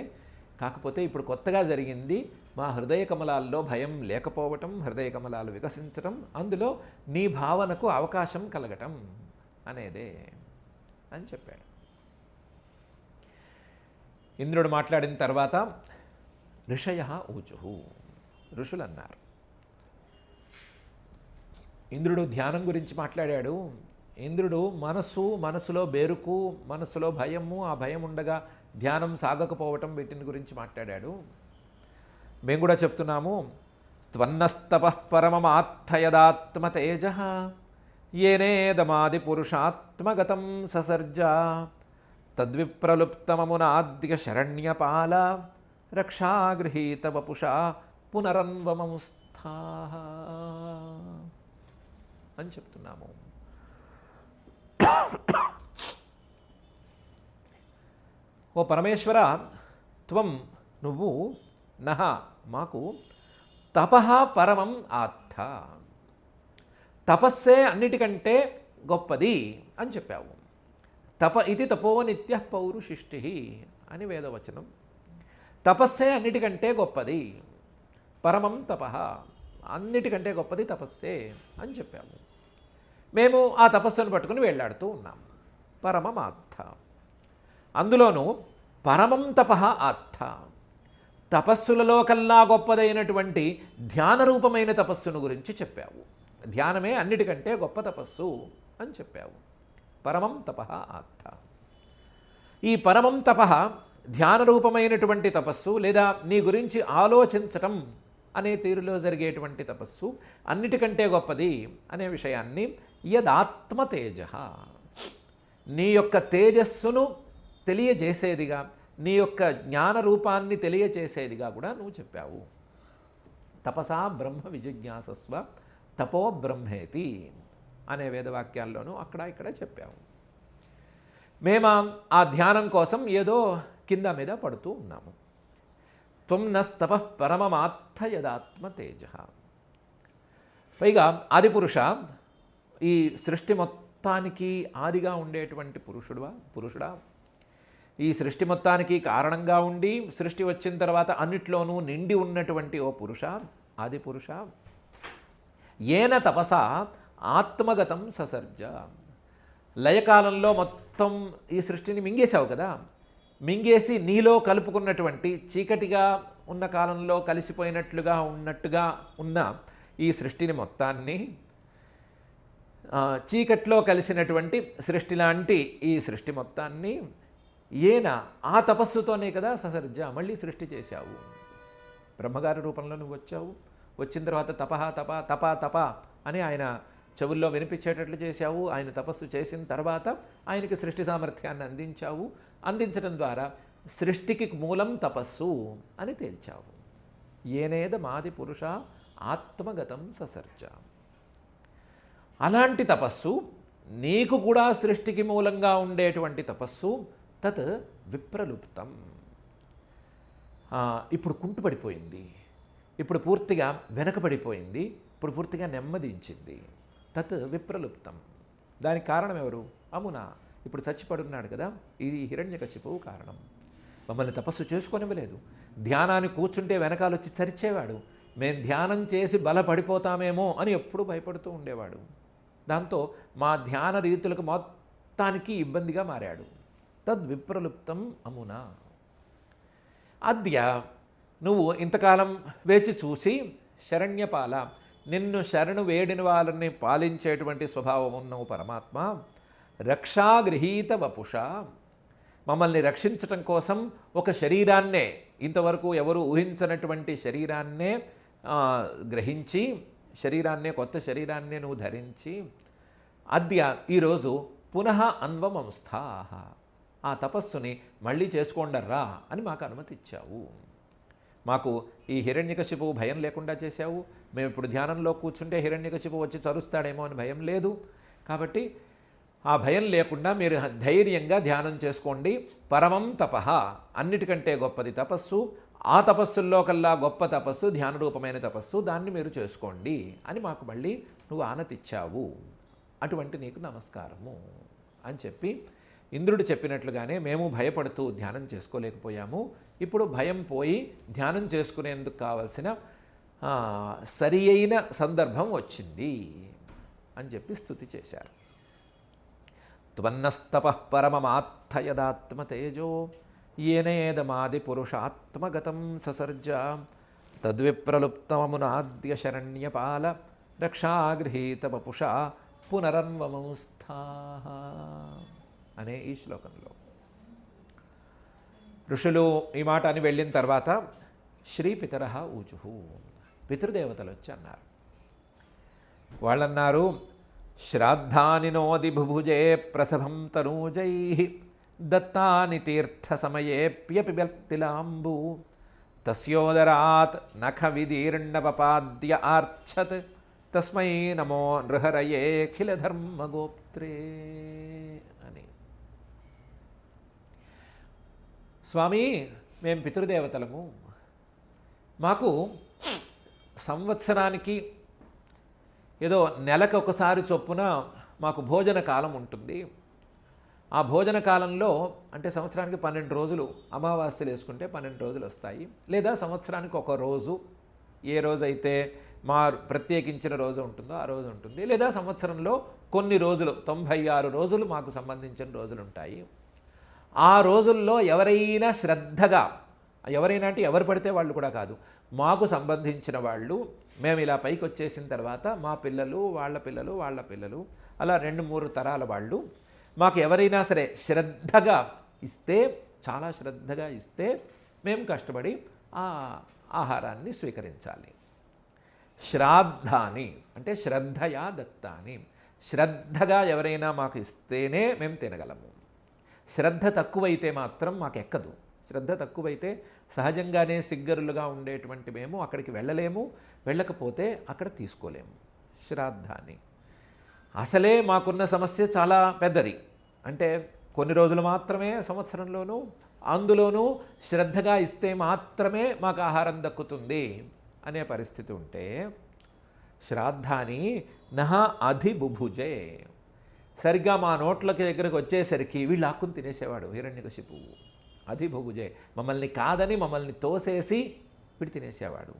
కాకపోతే ఇప్పుడు కొత్తగా జరిగింది, మా హృదయ కమలాల్లో భయం లేకపోవటం, హృదయ కమలాలు వికసించటం, అందులో నీ భావనకు అవకాశం కలగటం అనేదే అని చెప్పాడు. ఇంద్రుడు మాట్లాడిన తర్వాత ఋషయ ఊచుహు, ఋషులు అన్నారు. ఇంద్రుడు ధ్యానం గురించి మాట్లాడాడు. ఇంద్రుడు మనసులో బెరుకు, మనసులో భయము, ఆ భయం ఉండగా ధ్యానం సాగకపోవటం, వీటిని గురించి మాట్లాడాడు. మేము కూడా చెప్తున్నాము, త్వన్నస్తపః పరమమాత్థయదాత్మతేజ ఏనేదమాది పురుషాత్మగతం ససర్జ తద్విప్రలుప్తమమునాద్య శరణ్యపాల రక్షాగృహీత వపుషా పునరన్వమముస్థాః అని చెప్తున్నాము. ఓ పరమేశ్వర, త్వం నువ్వు నహ మాకు తపః పరమం ఆత్థ, తపస్సే అన్నిటికంటే గొప్పది అని చెప్పావు. తప ఇది తపో నిత్య పౌరుషిష్టి అని వేదవచనం. తపస్సే అన్నిటికంటే గొప్పది, పరమం తపః, అన్నిటికంటే గొప్పది తపస్సే అని చెప్పాము. మేము ఆ తపస్సును పట్టుకుని వెళ్ళాడుతూ ఉన్నాం. పరమమాత్థ, అందులోనూ పరమం తపః ఆత్థ, తపస్సులలో కల్లా గొప్పదైనటువంటి ధ్యానరూపమైన తపస్సును గురించి చెప్పావు. ధ్యానమే అన్నిటికంటే గొప్ప తపస్సు అని చెప్పావు. పరమం తపః ఆత్థ. ఈ పరమం తపః ధ్యానరూపమైనటువంటి తపస్సు, లేదా నీ గురించి ఆలోచించటం అనే తీరులో జరిగేటువంటి తపస్సు అన్నిటికంటే గొప్పది అనే విషయాన్ని యదాత్మ తేజ, నీ యొక్క తేజస్సును తెలియజేసేదిగా, నీ యొక్క జ్ఞాన రూపాన్ని తెలియజేసేదిగా కూడా నువ్వు చెప్పావు. తపసా బ్రహ్మ విజిజ్ఞాసస్వ తపో బ్రహ్మేతి అనే వేదవాక్యాల్లోనూ అక్కడ ఇక్కడ చెప్పావు. మేము ఆ ధ్యానం కోసం ఏదో కింద మీద పడుతూ ఉన్నాము. త్వం నస్తపః పరమమాత్థ యదాత్మ తేజ. పైగా ఆదిపురుష, ఈ సృష్టి మొత్తానికి ఆదిగా ఉండేటువంటి పురుషుడా, ఈ సృష్టి మొత్తానికి కారణంగా ఉండి సృష్టి వచ్చిన తర్వాత అన్నిట్లోనూ నిండి ఉన్నటువంటి ఓ పురుష, ఆదిపురుష, ఏన తపస ఆత్మగతం ససర్జ. లయకాలంలో మొత్తం ఈ సృష్టిని మింగేశావు కదా, మింగేసి నీలో కలుపుకున్నటువంటి, చీకటిగా ఉన్న కాలంలో కలిసిపోయినట్లుగా ఉన్న ఈ సృష్టిని మొత్తాన్ని, చీకట్లో కలిసినటువంటి సృష్టి లాంటి ఈ సృష్టి మొత్తాన్ని ఏన ఆ తపస్సుతోనే కదా ససర్జ మళ్ళీ సృష్టి చేశావు. బ్రహ్మగారి రూపంలో నువ్వు వచ్చావు. వచ్చిన తర్వాత తపః తప తప తప అని ఆయన చెవుల్లో వినిపించేటట్లు చేశావు. ఆయన తపస్సు చేసిన తర్వాత ఆయనకి సృష్టి సామర్థ్యాన్ని అందించావు. అందించడం ద్వారా సృష్టికి మూలం తపస్సు అని తేల్చావు. ఏనేద మాది పురుష ఆత్మగతం ససర్జ. అలాంటి తపస్సు, నీకు కూడా సృష్టికి మూలంగా ఉండేటువంటి తపస్సు, తత్ విప్రలుప్తం, ఇప్పుడు కుంటుపడిపోయింది, ఇప్పుడు పూర్తిగా వెనకబడిపోయింది, ఇప్పుడు పూర్తిగా నెమ్మదించింది. తత్ విప్రలుప్తం. దానికి కారణం ఎవరు? అమున, ఇప్పుడు చచ్చిపడున్నాడు కదా, ఇది హిరణ్యకశిపువు కారణం. మమ్మల్ని తపస్సు చేసుకొనివ్వలేదు. ధ్యానాన్ని కూర్చుంటే వెనకాలొచ్చి చరిచేవాడు. మేము ధ్యానం చేసి బలపడిపోతామేమో అని ఎప్పుడూ భయపడుతూ ఉండేవాడు. దాంతో మా ధ్యాన రీతులకు మొత్తానికి ఇబ్బందిగా మారాడు. తద్విప్రలుప్తం అమున. అద్య నువ్వు ఇంతకాలం వేచి చూసి, శరణ్యపాల, నిన్ను శరణు వేడిన వాళ్ళని పాలించేటువంటి స్వభావం ఉన్నవు పరమాత్మ, రక్షాగృహీత వపుష, మమ్మల్ని రక్షించటం కోసం ఒక శరీరాన్నే, ఇంతవరకు ఎవరు ఊహించనటువంటి శరీరాన్నే గ్రహించి, శరీరాన్నే, కొత్త శరీరాన్నే నువ్వు ధరించి, అద్య ఈరోజు పునః అన్వమంస్థాః, ఆ తపస్సుని మళ్ళీ చేసుకోండర్రా అని మాకు అనుమతి ఇచ్చావు. మాకు ఈ హిరణ్యకశిపువు భయం లేకుండా చేశావు. మేము ఇప్పుడు ధ్యానంలో కూర్చుంటే హిరణ్యకశిపువు వచ్చి చరుస్తాడేమో అని భయం లేదు. కాబట్టి ఆ భయం లేకుండా మీరు ధైర్యంగా ధ్యానం చేసుకోండి. పరమం తపః, అన్నిటికంటే గొప్పది తపస్సు. ఆ తపస్సుల్లో కల్లా గొప్ప తపస్సు ధ్యానరూపమైన తపస్సు, దాన్ని మీరు చేసుకోండి అని మాకు మళ్ళీ నువ్వు ఆనతిచ్చావు. అటువంటి నీకు నమస్కారము అని చెప్పి, ఇంద్రుడు చెప్పినట్లుగానే మేము భయపడుతూ ధ్యానం చేసుకోలేకపోయాము. ఇప్పుడు భయం పోయి ధ్యానం చేసుకునేందుకు కావలసిన సరి అయిన సందర్భం వచ్చింది అని చెప్పి స్తుతి చేశారు. త్వన్నస్తపః పరమమాత్థ యదాత్మ తేజో ఏనేదమాది పురుషాత్మగతం ససర్జ తద్విప్రలుప్తమమునాద్య శరణ్యపాల రక్షాగృహీత వపుష పునరన్వమంస్థాః అనే ఈ శ్లోకంలో ఋషులు ఈ మాట అని వెళ్ళిన తర్వాత శ్రీపితరః ఊచుః, పితృదేవతలు వచ్చి అన్నారు. వాళ్ళన్నారు, శ్రాద్ధాని నోది బుభుజే ప్రసభం తనూజైః దత్తాని తీర్థ సమయేప్యపి వ్యక్తిలాంబు తస్యోదరాత్ నఖ విదీర్ణపపాద్య ఆర్ఛత్ తస్మై నమో నృహరయేఖిల ధర్మగోప్త్రే అని. స్వామి, మేము పితృదేవతలము, మాకు సంవత్సరానికి ఏదో నెలకు ఒకసారి చొప్పున మాకు భోజన కాలం ఉంటుంది. ఆ భోజన కాలంలో అంటే సంవత్సరానికి 12 రోజులు అమావాస్యలు వేసుకుంటే 12 రోజులు వస్తాయి. లేదా సంవత్సరానికి ఒక రోజు, ఏ రోజైతే మా ప్రత్యేకించిన రోజు ఉంటుందో ఆ రోజు ఉంటుంది. లేదా సంవత్సరంలో కొన్ని రోజులు 96 రోజులు మాకు సంబంధించిన రోజులు ఉంటాయి. ఆ రోజుల్లో ఎవరైనా శ్రద్ధగా, ఎవరైనా అంటే ఎవరు పడితే వాళ్ళు కూడా కాదు, మాకు సంబంధించిన వాళ్ళు, మేము ఇలా పైకి వచ్చేసిన తర్వాత మా పిల్లలు, వాళ్ళ పిల్లలు, వాళ్ళ పిల్లలు, అలా 2-3 తరాల వాళ్ళు మాకు ఎవరైనా సరే శ్రద్ధగా ఇస్తే, చాలా శ్రద్ధగా ఇస్తే మేము కష్టపడి ఆ ఆహారాన్ని స్వీకరించాలి. శ్రాద్ధాని అంటే శ్రద్ధయా దత్తాని, శ్రద్ధగా ఎవరైనా మాకు ఇస్తేనే మేము తినగలము. శ్రద్ధ తక్కువైతే మాత్రం మాకు ఎక్కదు. శ్రద్ధ తక్కువైతే సహజంగానే సిగ్గరులుగా ఉండేటువంటి మేము అక్కడికి వెళ్ళలేము, వెళ్ళకపోతే అక్కడ తీసుకోలేము. శ్రాద్ధాన్ని అసలే మాకున్న సమస్య చాలా పెద్దది. అంటే కొన్ని రోజులు మాత్రమే సంవత్సరంలోనూ, అందులోనూ శ్రద్ధగా ఇస్తే మాత్రమే మాకు ఆహారం దక్కుతుంది అనే పరిస్థితి ఉంటే, శ్రాద్ధాన్ని నహ అధిబుభుజే, సరిగ్గా మా నోట్లకి దగ్గరకు వచ్చేసరికి వీళ్ళు ఆక్కుని తినేసేవాడు హిరణ్యకశిపువు. అధిబుభుజే, మమ్మల్ని కాదని మమ్మల్ని తోసేసి వీడు తినేసేవాడు.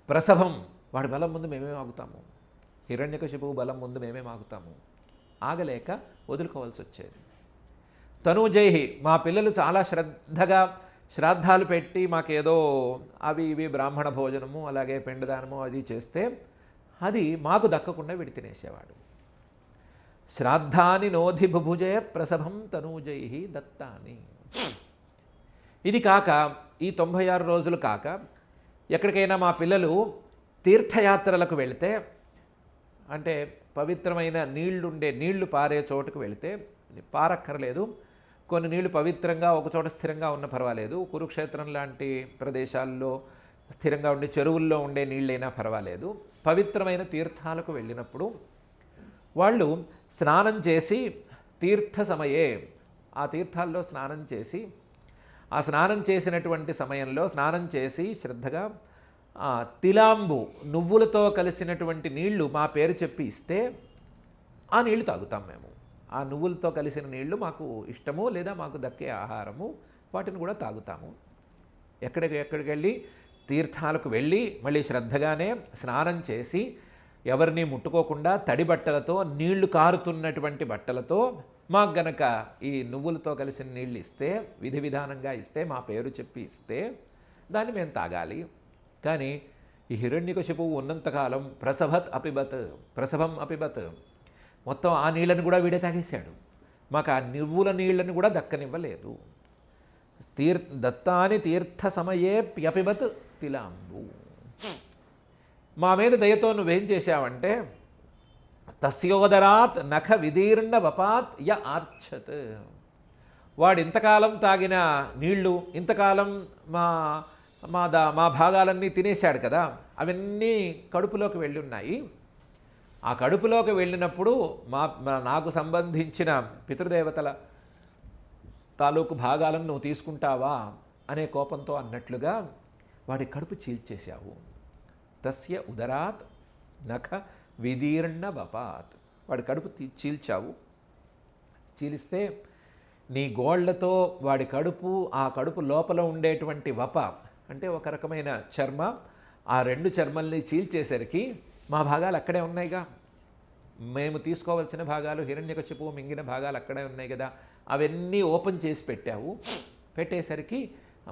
ప్రసభం, వాడి బలం ముందు మేమేం ఆగుతాము, హిరణ్యకశిపువు బలం ముందు మేమేం ఆగుతాము, ఆగలేక వదులుకోవాల్సి వచ్చేది. తనూజైహి, మా పిల్లలు చాలా శ్రద్ధగా శ్రాద్ధాలు పెట్టి మాకేదో అవి ఇవి బ్రాహ్మణ భోజనము అలాగే పిండదానము అది చేస్తే అది మాకు దక్కకుండా వీడి తినేసేవాడు. శ్రాద్ధాని నోధి బుభుజే ప్రసభం తనూజై దత్తాని. ఇది కాక ఈ 96 రోజులు కాక ఎక్కడికైనా మా పిల్లలు తీర్థయాత్రలకు వెళితే, అంటే పవిత్రమైన నీళ్లు పారే చోటుకు వెళితే, పారక్కర్లేదు, కొన్ని నీళ్లు పవిత్రంగా ఒక చోట స్థిరంగా ఉన్న పర్వాలేదు, కురుక్షేత్రం లాంటి ప్రదేశాల్లో స్థిరంగా ఉండే చెరువుల్లో ఉండే నీళ్ళైనా పర్వాలేదు, పవిత్రమైన తీర్థాలకు వెళ్ళినప్పుడు వాళ్ళు స్నానం చేసి తీర్థ సమయే ఆ తీర్థాల్లో స్నానం చేసి, ఆ స్నానం చేసినటువంటి సమయంలో స్నానం చేసి శ్రద్ధగా తిలాంబు నువ్వులతో కలిసినటువంటి నీళ్లు మా పేరు చెప్పి ఇస్తే ఆ నీళ్లు తాగుతాం మేము. ఆ నువ్వులతో కలిసిన నీళ్లు మాకు ఇష్టము, లేదా మాకు దక్కే ఆహారము, వాటిని కూడా తాగుతాము. ఎక్కడికి వెళ్ళి తీర్థాలకు వెళ్ళి మళ్ళీ శ్రద్ధగానే స్నానం చేసి ఎవరిని ముట్టుకోకుండా తడి బట్టలతో, నీళ్లు కారుతున్నటువంటి బట్టలతో మాకు గనక ఈ నువ్వులతో కలిసిన నీళ్ళు ఇస్తే, విధి విధానంగా ఇస్తే, మా పేరు చెప్పి ఇస్తే దాన్ని మేము తాగాలి. కానీ ఈ హిరణ్యకశిపువు ఉన్నంతకాలం ప్రసభం అపిబత్ మొత్తం ఆ నీళ్ళని కూడా వీడే తాగేశాడు. మాకు ఆ నువ్వుల నీళ్ళని కూడా దక్కనివ్వలేదు. దత్తాని తీర్థ సమయే ప్యపిబత్ తిలాంబు. మా మీద దయతో నువ్వేం చేశావంటే, తస్యోదరాత్ నఖ విదీర్ణ వపాత్ య ఆర్ఛత్. వాడు ఇంతకాలం తాగిన నీళ్లు, ఇంతకాలం మా భాగాలన్నీ తినేశాడు కదా, అవన్నీ కడుపులోకి వెళ్ళి ఉన్నాయి. ఆ కడుపులోకి వెళ్ళినప్పుడు నాకు సంబంధించిన పితృదేవతల తాలూకు భాగాలను నువ్వు తీసుకుంటావా అనే కోపంతో అన్నట్లుగా వాడి కడుపు చీల్చేశావు. తస్య ఉదరాత్ నఖ విదీర్ణ వపాత్, వాడి కడుపు చీల్చావు. చీలిస్తే నీ గోళ్లతో వాడి కడుపు, ఆ కడుపు లోపల ఉండేటువంటి వప అంటే ఒక రకమైన చర్మ, ఆ 2 చర్మల్ని చీల్చేసరికి మా భాగాలు అక్కడే ఉన్నాయిగా, మేము తీసుకోవాల్సిన భాగాలు, హిరణ్యకశిపువు మింగిన భాగాలు అక్కడే ఉన్నాయి కదా, అవన్నీ ఓపెన్ చేసి పెట్టావు. పెట్టేసరికి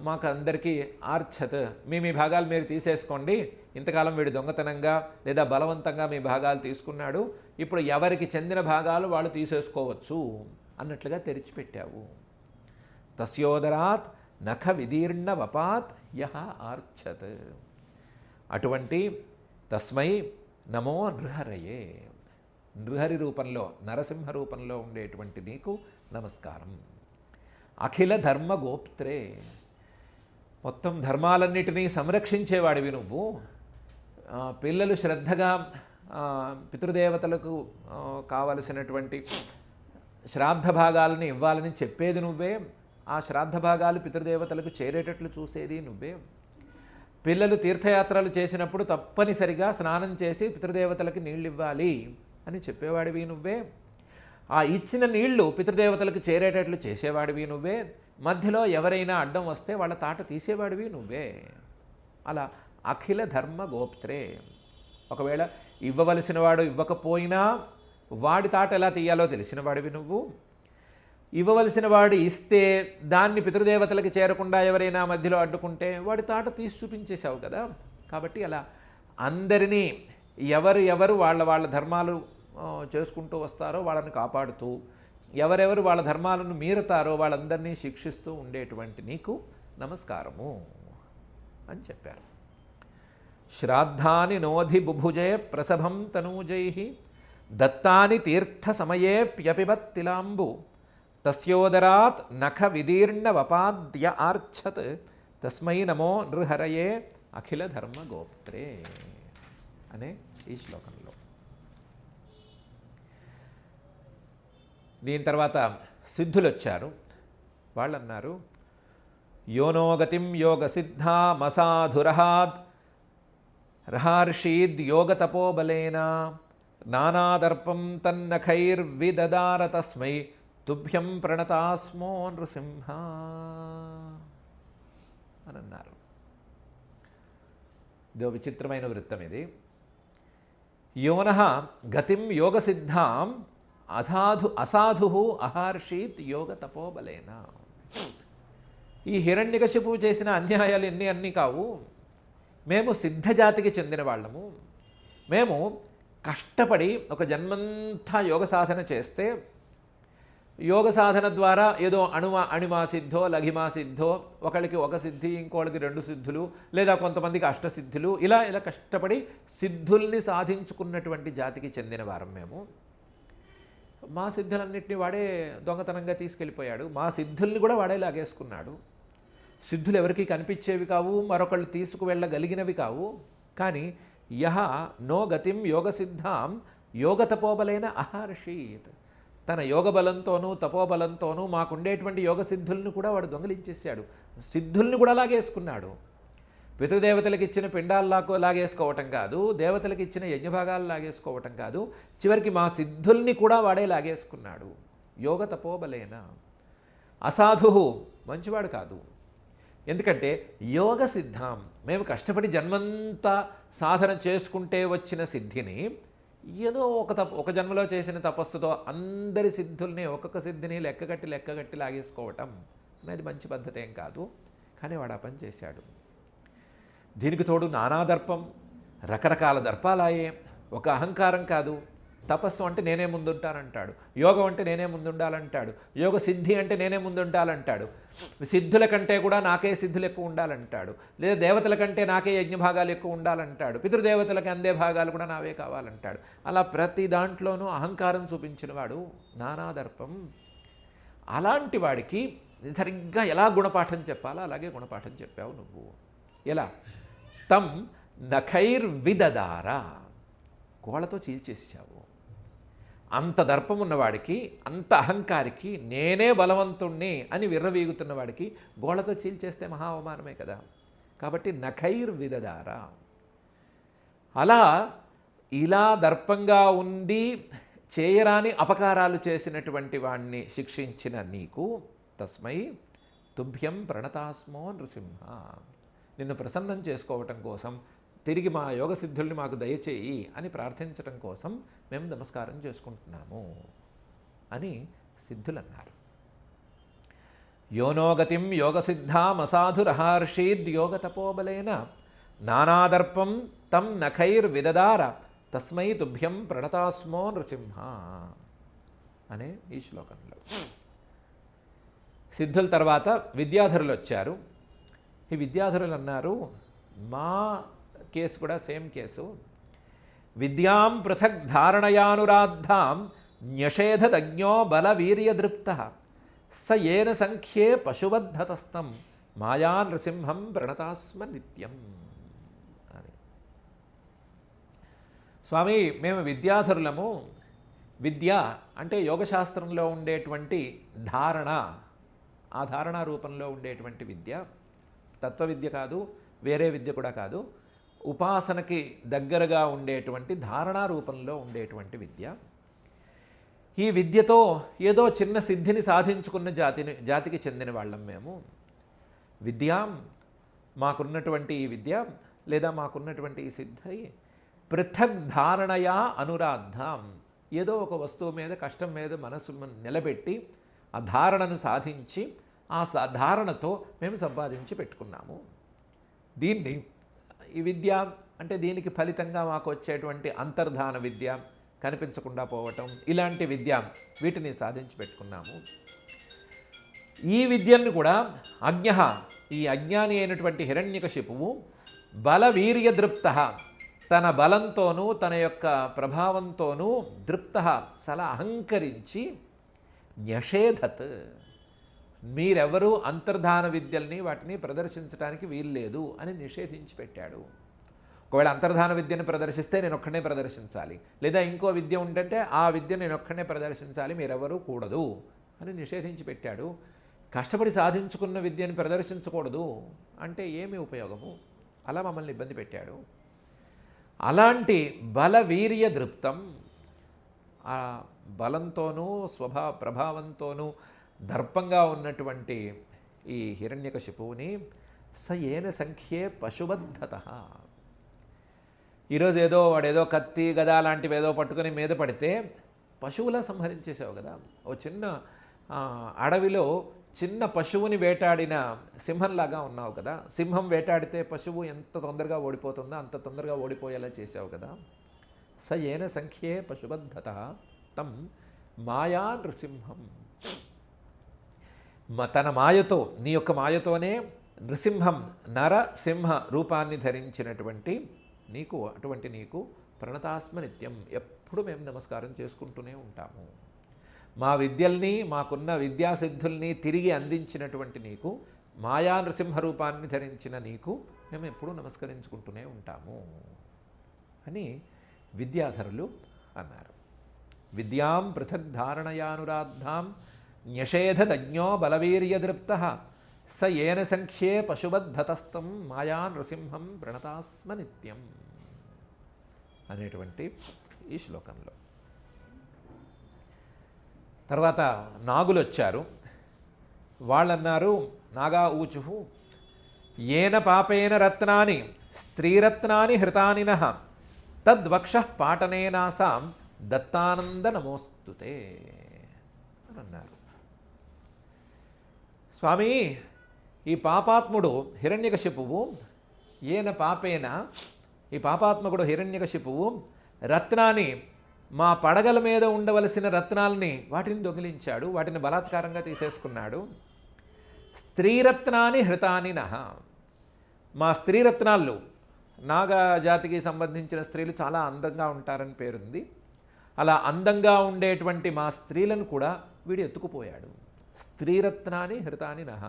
మాకు అందరికీ ఆర్ఛత్, మీ భాగాలు మీరు తీసేసుకోండి, ఇంతకాలం వీడు దొంగతనంగా లేదా బలవంతంగా మీ భాగాలు తీసుకున్నాడు, ఇప్పుడు ఎవరికి చెందిన భాగాలు వాళ్ళు తీసేసుకోవచ్చు అన్నట్లుగా తెరిచిపెట్టావు. తస్యోదరాత్ నఖ విదీర్ణ వపాత్ యహ ఆర్ఛత్. అటువంటి తస్మై నమో నృహరయే, నృహరి రూపంలో, నరసింహ రూపంలో ఉండేటువంటి నీకు నమస్కారం. అఖిల ధర్మ గోప్త్రే, మొత్తం ధర్మాలన్నిటినీ సంరక్షించేవాడివి నువ్వు. పిల్లలు శ్రద్ధగా పితృదేవతలకు కావలసినటువంటి శ్రాద్ధ భాగాలని ఇవ్వాలని చెప్పేది నువ్వే. ఆ శ్రాద్ధ భాగాలు పితృదేవతలకు చేరేటట్లు చూసేది నువ్వే. పిల్లలు తీర్థయాత్రలు చేసినప్పుడు తప్పనిసరిగా స్నానం చేసి పితృదేవతలకి నీళ్ళు ఇవ్వాలి అని చెప్పేవాడివి నువ్వే. ఆ ఇచ్చిన నీళ్లు పితృదేవతలకు చేరేటట్లు చేసేవాడివి నువ్వే. మధ్యలో ఎవరైనా అడ్డం వస్తే వాళ్ళ తాట తీసేవాడివి నువ్వే. అలా అఖిల ధర్మ గోప్త్రే. ఒకవేళ ఇవ్వవలసిన వాడు ఇవ్వకపోయినా వాడి తాట ఎలా తీయాలో తెలిసిన వాడివి నువ్వు. ఇవ్వవలసిన వాడు ఇస్తే దాన్ని పితృదేవతలకి చేరకుండా ఎవరైనా మధ్యలో అడ్డుకుంటే వాడి తాట తీసి చూపించేశావు కదా. కాబట్టి అలా అందరినీ ఎవరు వాళ్ళ ధర్మాలు చేసుకుంటూ వస్తారో వాళ్ళని కాపాడుతూ, ఎవరెవరు వాళ్ళ ధర్మాలను మీరుతారో వాళ్ళందరినీ శిక్షిస్తూ ఉండేటువంటి నీకు నమస్కారము అని చెప్పారు. శ్రాద్ధాని నోధి బుభుజే ప్రసభం తనూజై దత్తాని తీర్థ సమయేప్యపిబత్తిలాంబు తస్యోదరాత్ నఖ విదీర్ణవపాద్య ఆర్ఛత్ తస్మై నమో నృహరయే అఖిల ధర్మ గోప్త్రే అనే ఈ శ్లోకంలో. దీని తర్వాత సిద్ధులు వచ్చారు. వాళ్ళు అన్నారు, యోనోగతిం యోగ సిద్ధా మసాధురహాద్ రహర్షీద్ యోగ తపోబలేన నానాదర్పం తన్నఖైర్విదదార తస్మై తుభ్యం ప్రణతాస్మో నృసింహ అని అన్నారు. ఇదో విచిత్రమైన వృత్తం ఇది. యోనః గతిం యోగసిద్ధాం అసాధు అహర్షీత్ యోగ తపోబలేన. ఈ హిరణ్యకశిపువు చేసిన అన్యాయాలు అన్నీ కావు. మేము సిద్ధజాతికి చెందిన వాళ్ళము. మేము కష్టపడి ఒక జన్మంతా యోగ సాధన చేస్తే యోగ సాధన ద్వారా ఏదో అణిమా సిద్ధో లఘిమా సిద్ధో, ఒకళ్ళకి ఒక సిద్ధి ఇంకోళ్ళకి 2 సిద్ధులు లేదా కొంతమందికి అష్టసిద్ధులు, ఇలా కష్టపడి సిద్ధుల్ని సాధించుకున్నటువంటి జాతికి చెందిన వారం మేము. మా సిద్ధులన్నింటినీ వాడే దొంగతనంగా తీసుకెళ్ళిపోయాడు. మా సిద్ధుల్ని కూడా వాడే లాగేసుకున్నాడు. సిద్ధులు ఎవరికి కనిపించేవి కావు, మరొకళ్ళు తీసుకువెళ్ళగలిగినవి కావు. కానీ యహ నో గతిం యోగ సిద్ధాం యోగ తపోబలైన అహర్షీత్. తన యోగ బలంతోనూ తపోబలంతోనూ మాకుండేటువంటి యోగ సిద్ధుల్ని కూడా వాడు దొంగలించేశాడు. సిద్ధుల్ని కూడా లాగేసుకున్నాడు. పితృదేవతలకు ఇచ్చిన పిండాలు లాగేసుకోవటం కాదు, దేవతలకు ఇచ్చిన యజ్ఞభాగాలు లాగేసుకోవటం కాదు, చివరికి మా సిద్ధుల్ని కూడా వాడే లాగేసుకున్నాడు. యోగ తపోబలేన. అసాధు, మంచివాడు కాదు. ఎందుకంటే యోగ సిద్ధాం, మేము కష్టపడి జన్మంతా సాధన చేసుకుంటే వచ్చిన సిద్ధిని ఏదో ఒక జన్మలో చేసిన తపస్సుతో అందరి సిద్ధుల్ని ఒక్కొక్క సిద్ధిని లెక్కగట్టి లాగేసుకోవటం అనేది మంచి పద్ధతి ఏం కాదు. కానీ వాడు ఆ పని చేశాడు. దీనికి తోడు నానాదర్పం, రకరకాల దర్పాలాయే. ఒక అహంకారం కాదు. తపస్సు అంటే నేనే ముందుంటానంటాడు, యోగం అంటే నేనే ముందుండాలంటాడు, యోగ సిద్ధి అంటే నేనే ముందుండాలంటాడు, సిద్ధుల కంటే కూడా నాకే సిద్ధులు ఎక్కువ ఉండాలంటాడు, లేదా దేవతల కంటే నాకే యజ్ఞభాగాలు ఎక్కువ ఉండాలంటాడు, పితృదేవతలకి అందే భాగాలు కూడా నావే కావాలంటాడు. అలా ప్రతి దాంట్లోనూ అహంకారం చూపించిన వాడు నానాదర్పం. అలాంటి వాడికి సరిగ్గా ఎలా గుణపాఠం చెప్పాలో అలాగే గుణపాఠం చెప్పావు నువ్వు. ఎలా? తం నఖైర్విదదార, గోళతో చీల్చేసావు. అంత దర్పం ఉన్నవాడికి, అంత అహంకారికి, నేనే బలవంతుణ్ణి అని విర్రవీగుతున్న వాడికి గోళతో చీల్చేస్తే మహా అవమానమే కదా. కాబట్టి నఖైర్విదదార. అలా ఇలా దర్పంగా ఉండి చేయరాని అపకారాలు చేసినటువంటి వాణ్ణి శిక్షించిన నీకు తస్మై తుభ్యం ప్రణతాస్మో నృసింహ. నిన్ను ప్రసన్నం చేసుకోవటం కోసం, తిరిగి మా యోగ సిద్ధుల్ని మాకు దయచేయి అని ప్రార్థించడం కోసం మేము నమస్కారం చేసుకుంటున్నాము అని సిద్ధులు అన్నారు. యోనోగతిం యోగ సిద్ధామసాధురహర్షీద్ యోగ తపోబలేన నానాదర్పం తం నఖైర్విదదార తస్మై తుభ్యం ప్రణతాస్మో నృసింహ అనే ఈ శ్లోకంలో. సిద్ధుల తర్వాత విద్యాధరులు వచ్చారు. ఈ విద్యాధరులు అన్నారు, మా కేసు కూడా సేమ్ కేసు. విద్యాం పృథక్ ధారణయానురాద్ధాం న్యషేధజ్ఞో బలవీర్యదృప్త స ఏన సంఖ్యే పశువద్ధతస్తం మాయా నృసింహం ప్రణతాస్మ నిత్యం అని. స్వామి, మేము విద్యాధరులము. విద్య అంటే యోగశాస్త్రంలో ఉండేటువంటి ధారణ, ఆ ధారణ రూపంలో ఉండేటువంటి విద్య, తత్వవిద్య కాదు, వేరే విద్య కూడా కాదు, ఉపాసనకి దగ్గరగా ఉండేటువంటి ధారణా రూపంలో ఉండేటువంటి విద్య. ఈ విద్యతో ఏదో చిన్న సిద్ధిని సాధించుకున్న జాతికి చెందిన వాళ్ళం మేము. విద్యాం, మాకున్నటువంటి ఈ విద్య లేదా మాకున్నటువంటి ఈ సిద్ధి పృథక్ ధారణయా అనురాధాం, ఏదో ఒక వస్తువు మీద, కష్టం మీద మనసు నిలబెట్టి ఆ ధారణను సాధించి ఆ ధారణతో మేము సంపాదించి పెట్టుకున్నాము. దీన్ని ఈ విద్య అంటే దీనికి ఫలితంగా మాకు వచ్చేటువంటి అంతర్ధాన విద్య, కనిపించకుండా పోవటం, ఇలాంటి విద్య, వీటిని సాధించి పెట్టుకున్నాము. ఈ విద్యను కూడా ఈ అజ్ఞాని అయినటువంటి హిరణ్యకశిపువు బలవీర్య దృప్త, తన బలంతోనూ తన యొక్క ప్రభావంతోనూ దృప్త చాలా అహంకరించి న్యషేధత్, మీరెవరూ అంతర్ధాన విద్యల్ని వాటిని ప్రదర్శించడానికి వీల్లేదు అని నిషేధించి పెట్టాడు. ఒకవేళ అంతర్ధాన విద్యను ప్రదర్శిస్తే నేను ఒక్కడే ప్రదర్శించాలి, లేదా ఇంకో విద్య ఉంటే ఆ విద్య నేను ఒక్కడే ప్రదర్శించాలి, మీరెవరూ కూడదు అని నిషేధించి పెట్టాడు. కష్టపడి సాధించుకున్న విద్యను ప్రదర్శించకూడదు అంటే ఏమి ఉపయోగము? అలా మమ్మల్ని ఇబ్బంది పెట్టాడు. అలాంటి బలవీర్య దృప్తం, ఆ బలంతోనూ ప్రభావంతోనూ దర్పంగా ఉన్నటువంటి ఈ హిరణ్యకశిపువుని సయేన సంఖ్యే పశుబద్ధత, ఈరోజు వాడేదో కత్తి గదా లాంటివి ఏదో పట్టుకొని మీద పడితే పశువులా సంహరించేసావు కదా. ఓ చిన్న అడవిలో చిన్న పశువుని వేటాడిన సింహంలాగా ఉన్నావు కదా. సింహం వేటాడితే పశువు ఎంత తొందరగా ఓడిపోతుందో అంత తొందరగా ఓడిపోయేలా చేసావు కదా. సయేన సంఖ్యే పశుబద్ధత తం మాయా నృసింహం, తన మాయతో, నీ యొక్క మాయతోనే నృసింహం, నరసింహ రూపాన్ని ధరించినటువంటి నీకు, అటువంటి నీకు ప్రణతాస్మ నిత్యం, ఎప్పుడు మేము నమస్కారం చేసుకుంటూనే ఉంటాము. మా విద్యల్ని, మాకున్న విద్యాసిద్ధుల్ని తిరిగి అందించినటువంటి నీకు, మాయా నృసింహ రూపాన్ని ధరించిన నీకు మేము ఎప్పుడూ నమస్కరించుకుంటూనే ఉంటాము అని విద్యాధరులు అన్నారు. విద్యాం పృథక్ ధారణయానురాద్ధాం న్యషేధజ్ఞో బలవీర్యదృప్త స ఏన సంఖ్యే పశుబద్ధతస్థం మాయా నృసింహం ప్రణతాస్మ నిత్యం అనేటువంటి ఈ శ్లోకంలో. తర్వాత నాగులు వచ్చారు. వాళ్ళన్నారు, నాగా ఊచుహు ఏన పాపేన రత్నాని స్త్రీరత్నాని హృతానినః తద్వక్షః పాటనేనాసాం దత్తానంద నమోస్తుతే అని అన్నారు. స్వామి, ఈ పాపాత్ముడు హిరణ్యకశిపువు, ఏన పాపేన, ఈ పాపాత్మకుడు హిరణ్యకశిపువు రత్నాన్ని, మా పడగల మీద ఉండవలసిన రత్నాలని వాటిని దొంగిలించాడు, వాటిని బలాత్కారంగా తీసేసుకున్నాడు. స్త్రీరత్నాన్ని హృతానినః, మా స్త్రీరత్నాలు, నాగా జాతికి సంబంధించిన స్త్రీలు చాలా అందంగా ఉంటారని పేరుంది. అలా అందంగా ఉండేటువంటి మా స్త్రీలను కూడా వీడు ఎత్తుకుపోయాడు. స్త్రీరత్నాన్ని హృతానినః,